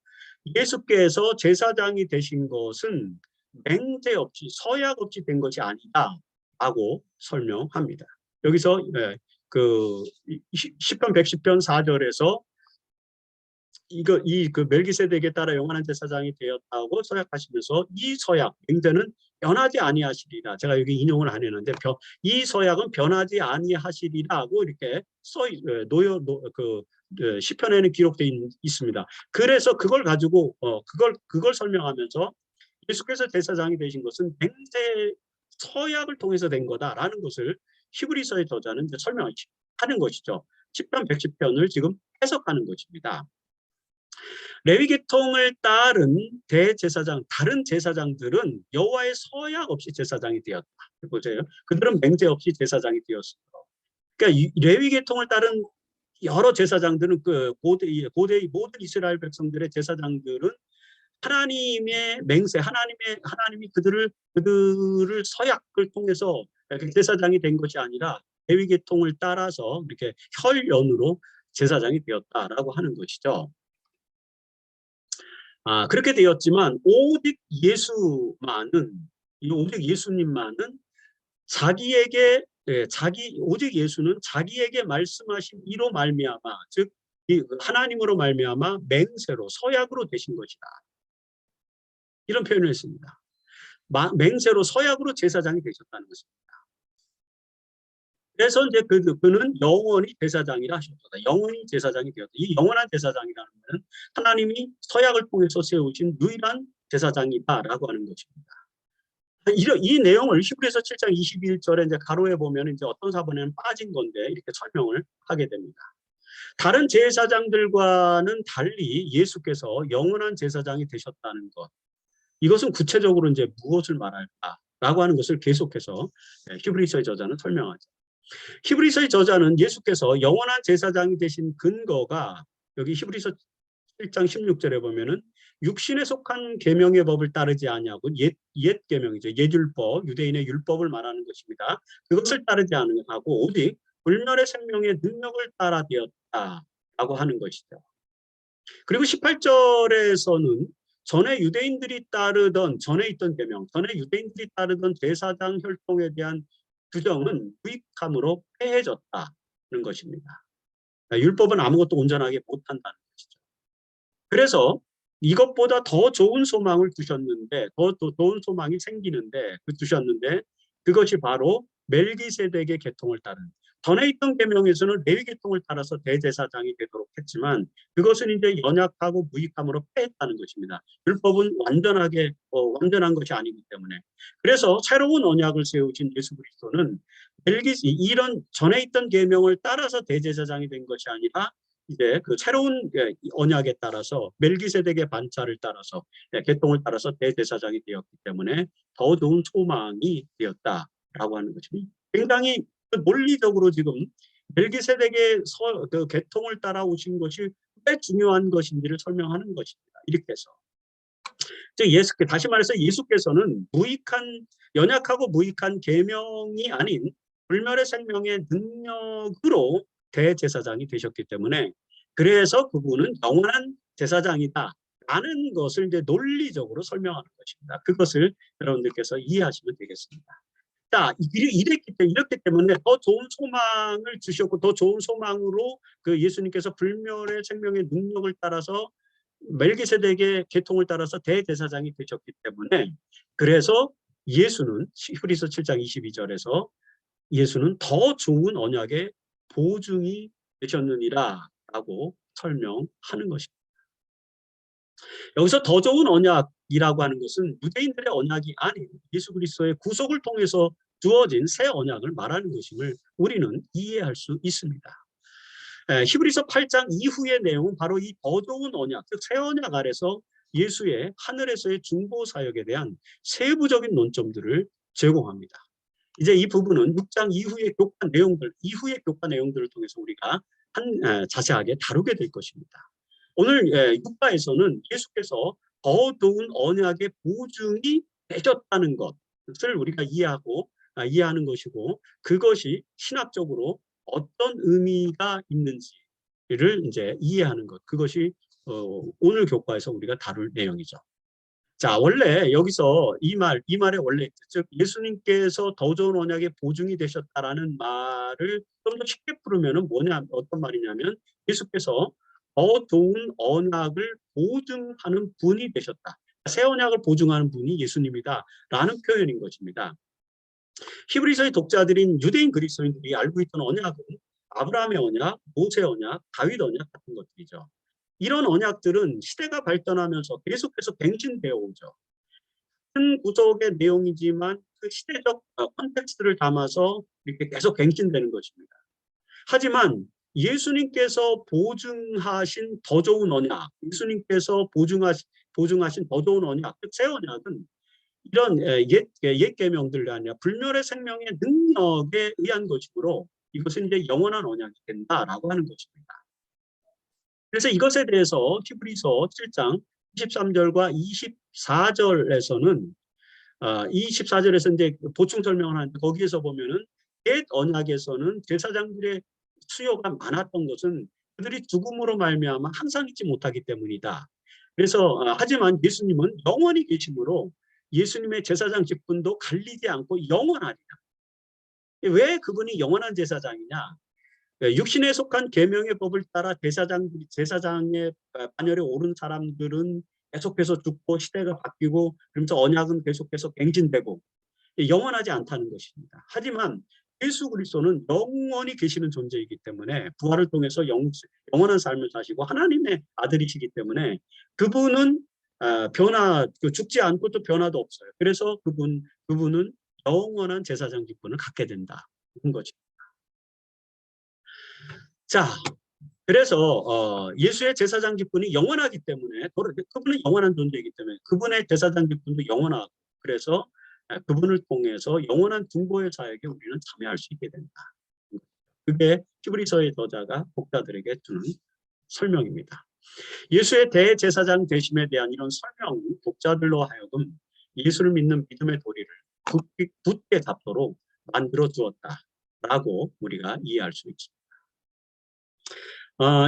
예수께서 제사장이 되신 것은 맹세 없이 서약 없이 된 것이 아니다라고 설명합니다. 여기서 시편 110편 4절에서 그 멜기세덱에 따라 영원한 제사장이 되었다고 서약하시면서 이 서약 맹세는 변하지 아니하시리라. 제가 여기 인용을 안 했는데 이 서약은 변하지 아니하시리라고 이렇게 시편에는 기록되어 있습니다. 그래서 그걸 가지고 그걸 설명하면서 예수께서 제사장이 되신 것은 맹세 서약을 통해서 된 거다라는 것을 히브리서의 저자는 이제 설명하십니다. 하는 것이죠. 10편 110편을 지금 해석하는 것입니다. 레위 계통을 따른 대제사장, 다른 제사장들은 여호와의 서약 없이 제사장이 되었다. 보세요. 그들은 맹세 없이 제사장이 되었어요. 그러니까 이 레위 계통을 따른 여러 제사장들은 그 고대의 모든 이스라엘 백성들의 제사장들은 하나님의 맹세, 하나님이 그들을 서약을 통해서 제사장이 된 것이 아니라 레위 계통을 따라서 이렇게 혈연으로 제사장이 되었다라고 하는 것이죠. 그렇게 되었지만 오직 예수님만은 오직 예수는 자기에게 말씀하신 이로 말미암아, 즉 하나님으로 말미암아 맹세로 서약으로 되신 것이다. 이런 표현을 했습니다. 맹세로 서약으로 제사장이 되셨다는 것입니다. 그래서 이제 그는 영원히 제사장이라 하셨다. 영원히 제사장이 되었다. 이 영원한 제사장이라는 것은 하나님이 서약을 통해서 세우신 유일한 제사장이다라고 하는 것입니다. 이 내용을 히브리서 7장 21절에 이제 가로에 보면 이제 어떤 사본에는 빠진 건데 이렇게 설명을 하게 됩니다. 다른 제사장들과는 달리 예수께서 영원한 제사장이 되셨다는 것. 이것은 구체적으로 이제 무엇을 말할까라고 하는 것을 계속해서 히브리서의 저자는 설명하죠. 히브리서의 저자는 예수께서 영원한 제사장이 되신 근거가 여기 히브리서 1장 16절에 보면은 육신에 속한 계명의 법을 따르지 아니하고 옛 계명이죠. 옛율법, 유대인의 율법을 말하는 것입니다. 그것을 따르지 아니하고 오직 불멸의 생명의 능력을 따라 되었다라고 하는 것이죠. 그리고 18절에서는 전에 유대인들이 따르던 제사장 혈통에 대한 규정은 무익함으로 폐해졌다는 것입니다. 율법은 아무것도 온전하게 못한다는 것이죠. 그래서 이것보다 더 좋은 소망을 두셨는데, 더 좋은 소망이 생기는데, 두셨는데, 그것이 바로 멜기세덱의 계통을 따른, 전에 있던 계명에서는 레위 계통을 따라서 대제사장이 되도록 했지만, 그것은 이제 연약하고 무익함으로 폐했다는 것입니다. 율법은 완전한 것이 아니기 때문에. 그래서 새로운 언약을 세우신 예수 그리스도는 이런 전에 있던 계명을 따라서 대제사장이 된 것이 아니라 이제 그 새로운 언약에 따라서 멜기세덱의 반차를 따라서 계통을 따라서 대제사장이 되었기 때문에 더 좋은 소망이 되었다라고 하는 것입니다. 굉장히 논리적으로 지금 멜기세덱의 그 계통을 따라오신 것이 왜 중요한 것인지를 설명하는 것입니다. 이렇게 해서 즉 다시 말해서 예수께서는 연약하고 무익한 계명이 아닌 불멸의 생명의 능력으로 대제사장이 되셨기 때문에 그래서 그분은 영원한 제사장이다 라는 것을 이제 논리적으로 설명하는 것입니다. 그것을 여러분들께서 이해하시면 되겠습니다. 자, 이렇기 때문에 더 좋은 소망을 주셨고 더 좋은 소망으로 그 예수님께서 불멸의 생명의 능력을 따라서 멜기세덱의 계통을 따라서 대제사장이 되셨기 때문에 그래서 예수는 히브리서 7장 22절에서 예수는 더 좋은 언약의 보증이 되셨느니라 라고 설명하는 것입니다. 여기서 더 좋은 언약이라고 하는 것은 유대인들의 언약이 아닌 예수 그리스도의 구속을 통해서 주어진 새 언약을 말하는 것임을 우리는 이해할 수 있습니다. 히브리서 8장 이후의 내용은 바로 이 더 좋은 언약, 즉 새 언약 아래서 예수의 하늘에서의 중보 사역에 대한 세부적인 논점들을 제공합니다. 이제 이 부분은 6장 이후의 교과 내용들을 통해서 우리가 자세하게 다루게 될 것입니다. 오늘 6과에서는 예수께서 더 좋은 언약의 보증이 되셨다는 것을 우리가 이해하는 것이고 그것이 신학적으로 어떤 의미가 있는지를 이제 이해하는 것. 그것이 오늘 교과에서 우리가 다룰 내용이죠. 자, 원래 여기서 이 말의 원래 즉 예수님께서 더 좋은 언약의 보증이 되셨다라는 말을 좀 더 쉽게 풀으면은 어떤 말이냐면 예수께서 더 좋은 언약을 보증하는 분이 되셨다. 새 언약을 보증하는 분이 예수님이다라는 표현인 것입니다. 히브리서의 독자들인 유대인 그리스도인들이 알고 있던 언약은 아브라함의 언약, 모세 언약, 다윗 언약 같은 것들이죠. 이런 언약들은 시대가 발전하면서 계속해서 갱신되어 오죠. 큰 구속의 내용이지만 그 시대적 컨텍스트를 담아서 이렇게 계속 갱신되는 것입니다. 하지만 예수님께서 보증하신 더 좋은 언약, 예수님께서 보증하신 더 좋은 언약, 새 언약은 이런 옛 계명들이 아니라 불멸의 생명의 능력에 의한 것이므로 이것은 이제 영원한 언약이 된다라고 하는 것입니다. 그래서 이것에 대해서 히브리서 7장 23절과 24절에서는 24절에서 이제 보충 설명을 하는데 거기에서 보면은 옛 언약에서는 제사장들의 수요가 많았던 것은 그들이 죽음으로 말미암아 항상 있지 못하기 때문이다. 그래서 하지만 예수님은 영원히 계심으로 예수님의 제사장 직분도 갈리지 않고 영원하리라. 왜 그분이 영원한 제사장이냐? 육신에 속한 계명의 법을 따라 제사장의 반열에 오른 사람들은 계속해서 죽고 시대가 바뀌고 그러면서 언약은 계속해서 갱신되고 영원하지 않다는 것입니다. 하지만 예수 그리스도는 영원히 계시는 존재이기 때문에 부활을 통해서 영원한 삶을 사시고 하나님의 아들이시기 때문에 그분은 죽지 않고 또 변화도 없어요. 그래서 그분은 영원한 제사장 직분을 갖게 된다. 그런 거죠. 자, 그래서 예수의 제사장 직분이 영원하기 때문에 그분은 영원한 존재이기 때문에 그분의 제사장 직분도 영원하고 그래서 그분을 통해서 영원한 중보의 사역에 우리는 참여할 수 있게 된다. 그게 히브리서의 저자가 독자들에게 주는 설명입니다. 예수의 대제사장 되심에 대한 이런 설명은 독자들로 하여금 예수를 믿는 믿음의 도리를 굳게 잡도록 만들어 주었다라고 우리가 이해할 수 있습니다.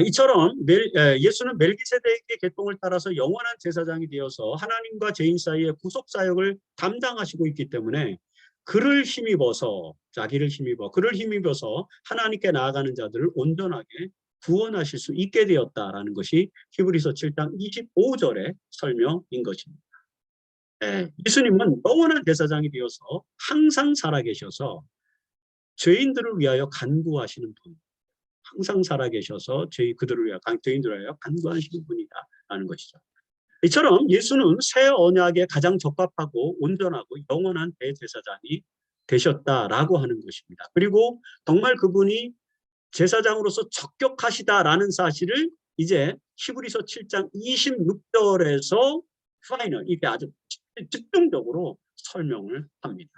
이처럼 예수는 멜기세덱의 계통을 따라서 영원한 제사장이 되어서 하나님과 죄인 사이의 구속 사역을 담당하시고 있기 때문에 그를 힘입어서 하나님께 나아가는 자들을 온전하게 구원하실 수 있게 되었다라는 것이 히브리서 7장 25절의 설명인 것입니다. 예수님은 영원한 제사장이 되어서 항상 살아계셔서 죄인들을 위하여 간구하시는 분, 항상 살아계셔서 죄인들을 위하여 간구하시는 분이다라는 것이죠. 이처럼 예수는 새 언약에 가장 적합하고 온전하고 영원한 대제사장이 되셨다라고 하는 것입니다. 그리고 정말 그분이 제사장으로서 적격하시다라는 사실을 이제 히브리서 7장 26절에서 이게 아주 집중적으로 설명을 합니다.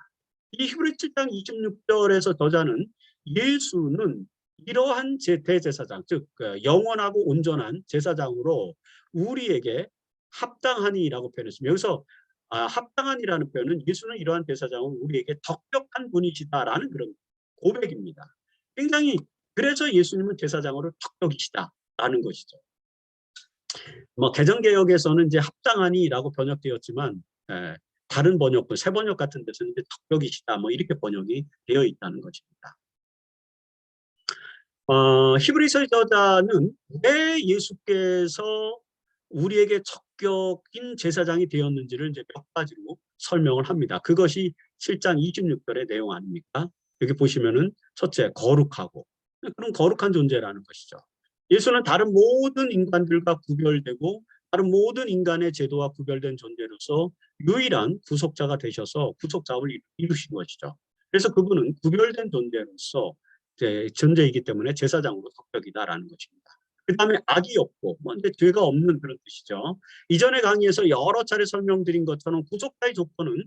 이 히브리 7장 26절에서 저자는 예수는 이러한 대제사장, 즉 영원하고 온전한 제사장으로 우리에게 합당하니라고 표현했습니다. 여기서 합당한이라는 표현은 예수는 이러한 제사장은 우리에게 적격한 분이시다라는 그런 고백입니다. 굉장히 그래서 예수님은 제사장으로 적격이시다라는 것이죠. 뭐 개정개혁에서는 이제 합당하니라고 번역되었지만 다른 번역본, 새 번역 같은 데서는 이제 적격이시다 뭐 이렇게 번역이 되어 있다는 것입니다. 히브리서 저자는 왜 예수께서 우리에게 적격인 제사장이 되었는지를 이제 몇 가지로 설명을 합니다. 그것이 7장 26절의 내용 아닙니까? 여기 보시면은 첫째, 거룩하고 그런 거룩한 존재라는 것이죠. 예수는 다른 모든 인간들과 구별되고 다른 모든 인간의 제도와 구별된 존재로서 유일한 구속자가 되셔서 구속 작업을 이루신 것이죠. 그래서 그분은 구별된 존재이기 때문에 제사장으로 적격이다라는 것입니다. 그 다음에 악이 없고 이제 죄가 없는 그런 뜻이죠. 이전의 강의에서 여러 차례 설명드린 것처럼 구속자의 조건은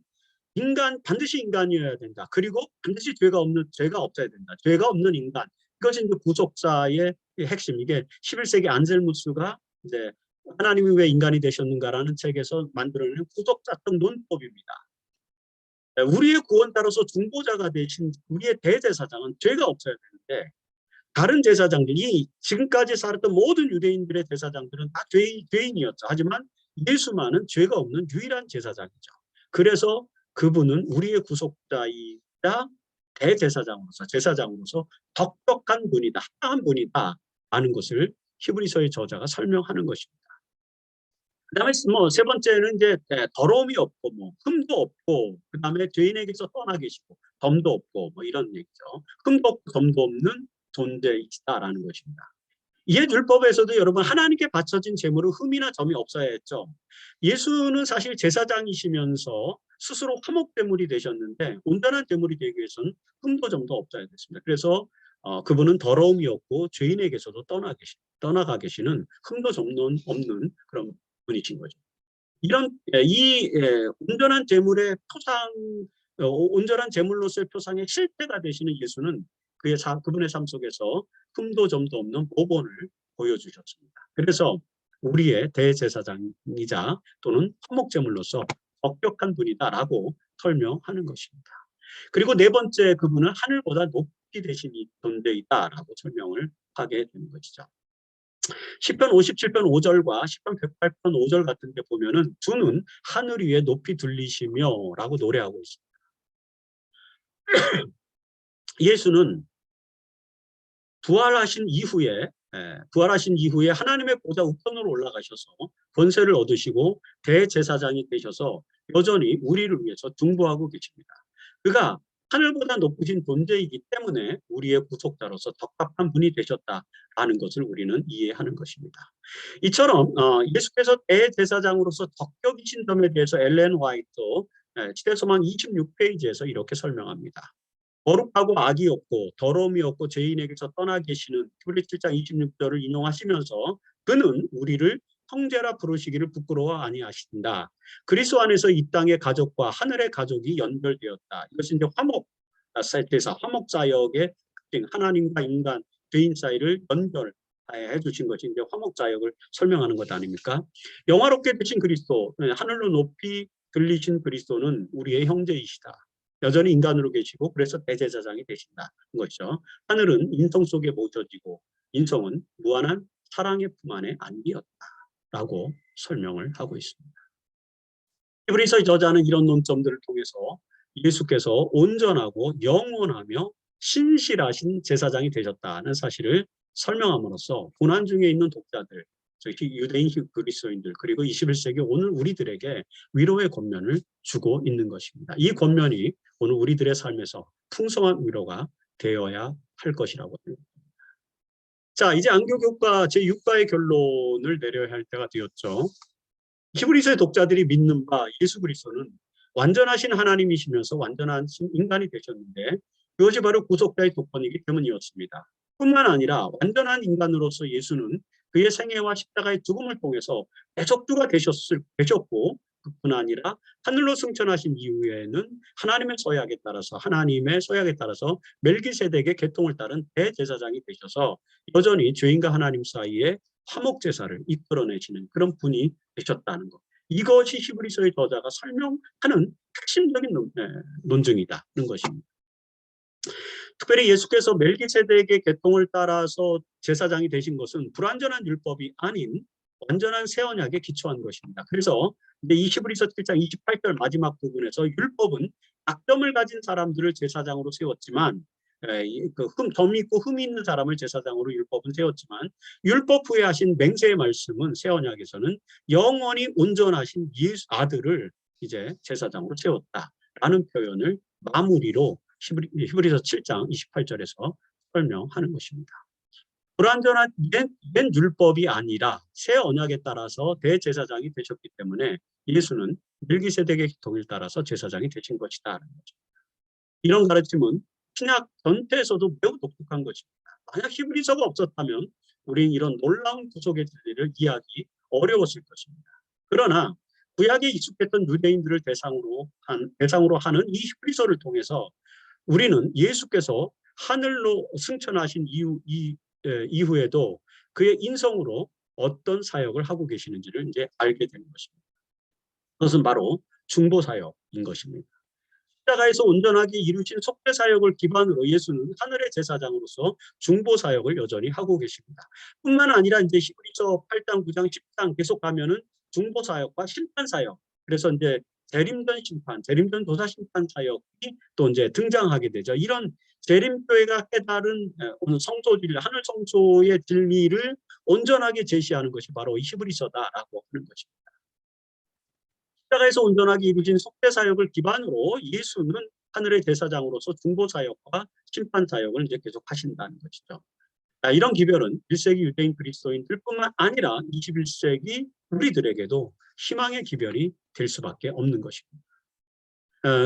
반드시 인간이어야 된다. 그리고 반드시 죄가 없어야 된다. 죄가 없는 인간. 이것이 이제 구속사의 핵심. 이게 11세기 안셀무스가 이제 하나님이 왜 인간이 되셨는가라는 책에서 만들어낸 구속자적 논법입니다. 우리의 구원 따라서 중보자가 되신 우리의 대제사장은 죄가 없어야 되는데 다른 제사장들이 지금까지 살았던 모든 유대인들의 제사장들은 다 죄인이었죠. 하지만 예수만은 죄가 없는 유일한 제사장이죠. 그래서 그분은 우리의 구속자이자 제사장으로서 적격한 분이다, 합당한 분이다 라는 것을 히브리서의 저자가 설명하는 것입니다. 그 다음에 세 번째는 이제 더러움이 없고 흠도 없고 그 다음에 죄인에게서 떠나 계시고 덤도 없고 이런 얘기죠. 흠도 없고 덤도 없는 존재이시다라는 것입니다. 이에 율법에서도 여러분 하나님께 바쳐진 제물은 흠이나 점이 없어야 했죠. 예수는 사실 제사장이시면서 스스로 화목제물이 되셨는데 온전한 제물이 되기 위해서는 흠도 점도 없어야 됐습니다. 그래서 그분은 더러움이 없고 죄인에게서도 떠나가 계시는 흠도 점도 없는 그런 분이신 거죠. 온전한 재물의 표상, 온전한 재물로서의 표상의 실체가 되시는 예수는 그분의 삶 속에서 흠도 점도 없는 모본을 보여주셨습니다. 그래서 우리의 대제사장이자 또는 화목제물로서 적격한 분이다라고 설명하는 것입니다. 그리고 네 번째, 그분은 하늘보다 높이 되신 존재이다라고 설명을 하게 되는 것이죠. 시편 57편 5절과 시편 108편 5절 같은 데 보면은 주는 하늘 위에 높이 들리시며 라고 노래하고 있습니다. 예수는 부활하신 이후에 하나님의 보좌 우편으로 올라가셔서 권세를 얻으시고 대제사장이 되셔서 여전히 우리를 위해서 중보하고 계십니다. 그가 하늘보다 높으신 존재이기 때문에 우리의 구속자로서 적합한 분이 되셨다라는 것을 우리는 이해하는 것입니다. 이처럼 예수께서 대제사장으로서 적격이신 점에 대해서 엘렌 화이트 시대소망 26페이지에서 이렇게 설명합니다. 거룩하고 악이 없고 더러움이 없고 죄인에게서 떠나 계시는 히브리 7장 26절을 인용하시면서 그는 우리를 형제라 부르시기를 부끄러워 아니하신다. 그리스도 안에서 이 땅의 가족과 하늘의 가족이 연결되었다. 이것이 이제 화목자역의 특징, 하나님과 인간, 죄인 사이를 연결해 주신 것이 이제 화목자역을 설명하는 것 아닙니까? 영화롭게 되신 그리스도, 하늘로 높이 들리신 그리스도는 우리의 형제이시다. 여전히 인간으로 계시고 그래서 대제사장이 되신다는 것이죠. 하늘은 인성 속에 모셔지고 인성은 무한한 사랑의 품 안에 안기었다라고 설명을 하고 있습니다. 히브리서의 저자는 이런 논점들을 통해서 예수께서 온전하고 영원하며 신실하신 제사장이 되셨다는 사실을 설명함으로써 고난 중에 있는 독자들, 특히 유대인 그리스도인들 그리고 21세기 오늘 우리들에게 위로의 권면을 주고 있는 것입니다. 이 권면이 오늘 우리들의 삶에서 풍성한 위로가 되어야 할 것이라고 생각합니다. 자, 이제 안교교과 제6과의 결론을 내려야 할 때가 되었죠. 히브리서의 독자들이 믿는 바 예수 그리스도는 완전하신 하나님이시면서 완전한 인간이 되셨는데 그것이 바로 구속자의 조건이기 때문이었습니다. 뿐만 아니라 완전한 인간으로서 예수는 그의 생애와 십자가의 죽음을 통해서 대속주가 되셨고 그뿐 아니라 하늘로 승천하신 이후에는 하나님의 서약에 따라서 멜기세덱의 계통을 따른 대제사장이 되셔서 여전히 죄인과 하나님 사이에 화목제사를 이끌어내시는 그런 분이 되셨다는 것. 이것이 히브리서의 저자가 설명하는 핵심적인 논증이다는 것입니다. 특별히 예수께서 멜기세덱의 계통을 따라서 제사장이 되신 것은 불완전한 율법이 아닌 완전한 새 언약에 기초한 것입니다. 그래서 이 히브리서 7장 28절 마지막 부분에서 율법은 악점을 가진 사람들을 제사장으로 세웠지만 점 있고 흠이 있는 사람을 제사장으로 율법은 세웠지만 율법 후에 하신 맹세의 말씀은 새 언약에서는 영원히 온전하신 예수 아들을 이제 제사장으로 세웠다라는 표현을 마무리로 히브리서 7장 28절에서 설명하는 것입니다. 불완전한 옛 율법이 아니라 새 언약에 따라서 대제사장이 되셨기 때문에 예수는 멜기세덱의 계통을 따라서 제사장이 되신 것이다. 이런 가르침은 신약 전체에서도 매우 독특한 것입니다. 만약 히브리서가 없었다면 우리는 이런 놀라운 구속의 진리를 이해하기 어려웠을 것입니다. 그러나 구약에 익숙했던 유대인들을 대상으로 하는 이 히브리서를 통해서 우리는 예수께서 하늘로 승천하신 이후에도 그의 인성으로 어떤 사역을 하고 계시는지를 이제 알게 되는 것입니다. 그것은 바로 중보 사역인 것입니다. 십자가에서 온전하게 이루신 속죄 사역을 기반으로 예수는 하늘의 제사장으로서 중보 사역을 여전히 하고 계십니다. 뿐만 아니라 이제 히브리서 8장, 9장, 10장 계속 가면은 중보 사역과 심판 사역. 그래서 이제 재림전 심판, 재림전 도사 심판 사역이 또 이제 등장하게 되죠. 이런 재림교회가 깨달은 성소 진리, 하늘 성소의 진리를 온전하게 제시하는 것이 바로 히브리서다라고 하는 것입니다. 십자가에서 온전하게 이루어진 속죄 사역을 기반으로 예수는 하늘의 제사장으로서 중보 사역과 심판 사역을 이제 계속 하신다는 것이죠. 이런 기별은 1세기 유대인 그리스도인들뿐만 아니라 21세기 우리들에게도 희망의 기별이 될 수밖에 없는 것입니다.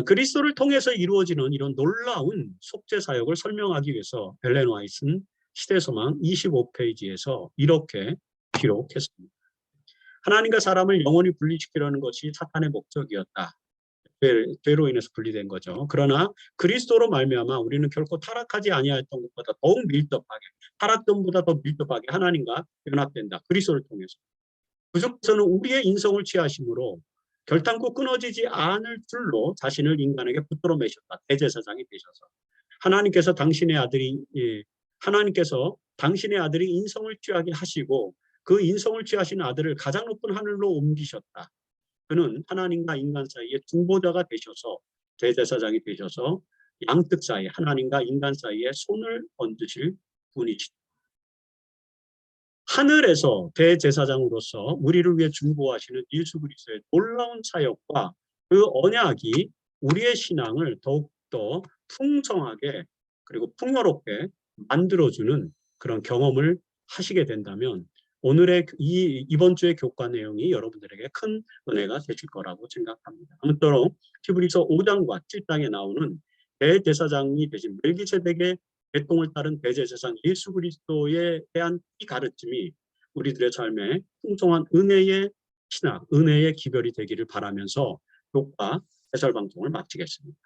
그리스도를 통해서 이루어지는 이런 놀라운 속죄 사역을 설명하기 위해서 엘렌 화이트는 시대소망 25페이지에서 이렇게 기록했습니다. 하나님과 사람을 영원히 분리시키려는 것이 사탄의 목적이었다. 죄로 인해서 분리된 거죠. 그러나 그리스도로 말미암아 우리는 결코 타락하지 아니하였던 것보다 더욱 밀접하게, 타락전보다 더 밀접하게 하나님과 연합된다. 그리스도를 통해서. 그저께서는 우리의 인성을 취하심으로 결탄코 끊어지지 않을 줄로 자신을 인간에게 붙들어 매셨다. 대제사장이 되셔서. 하나님께서 당신의 아들이 인성을 취하게 하시고 그 인성을 취하신 아들을 가장 높은 하늘로 옮기셨다. 그는 하나님과 인간 사이에 중보자가 되셔서 대제사장이 되셔서 양측 사이 하나님과 인간 사이에 손을 얹으실 분이시다. 하늘에서 대제사장으로서 우리를 위해 중보하시는 예수 그리스도의 놀라운 사역과 그 언약이 우리의 신앙을 더욱더 풍성하게 그리고 풍요롭게 만들어주는 그런 경험을 하시게 된다면 오늘의 이번 주의 교과 내용이 여러분들에게 큰 은혜가 되실 거라고 생각합니다. 아무쪼록 히브리서 5장과 7장에 나오는 대제사장이 되신 멜기세덱의 계통을 따른 대제사장 예수 그리스도에 대한 이 가르침이 우리들의 삶에 풍성한 은혜의 신학, 은혜의 기별이 되기를 바라면서 교과 해설 방송을 마치겠습니다.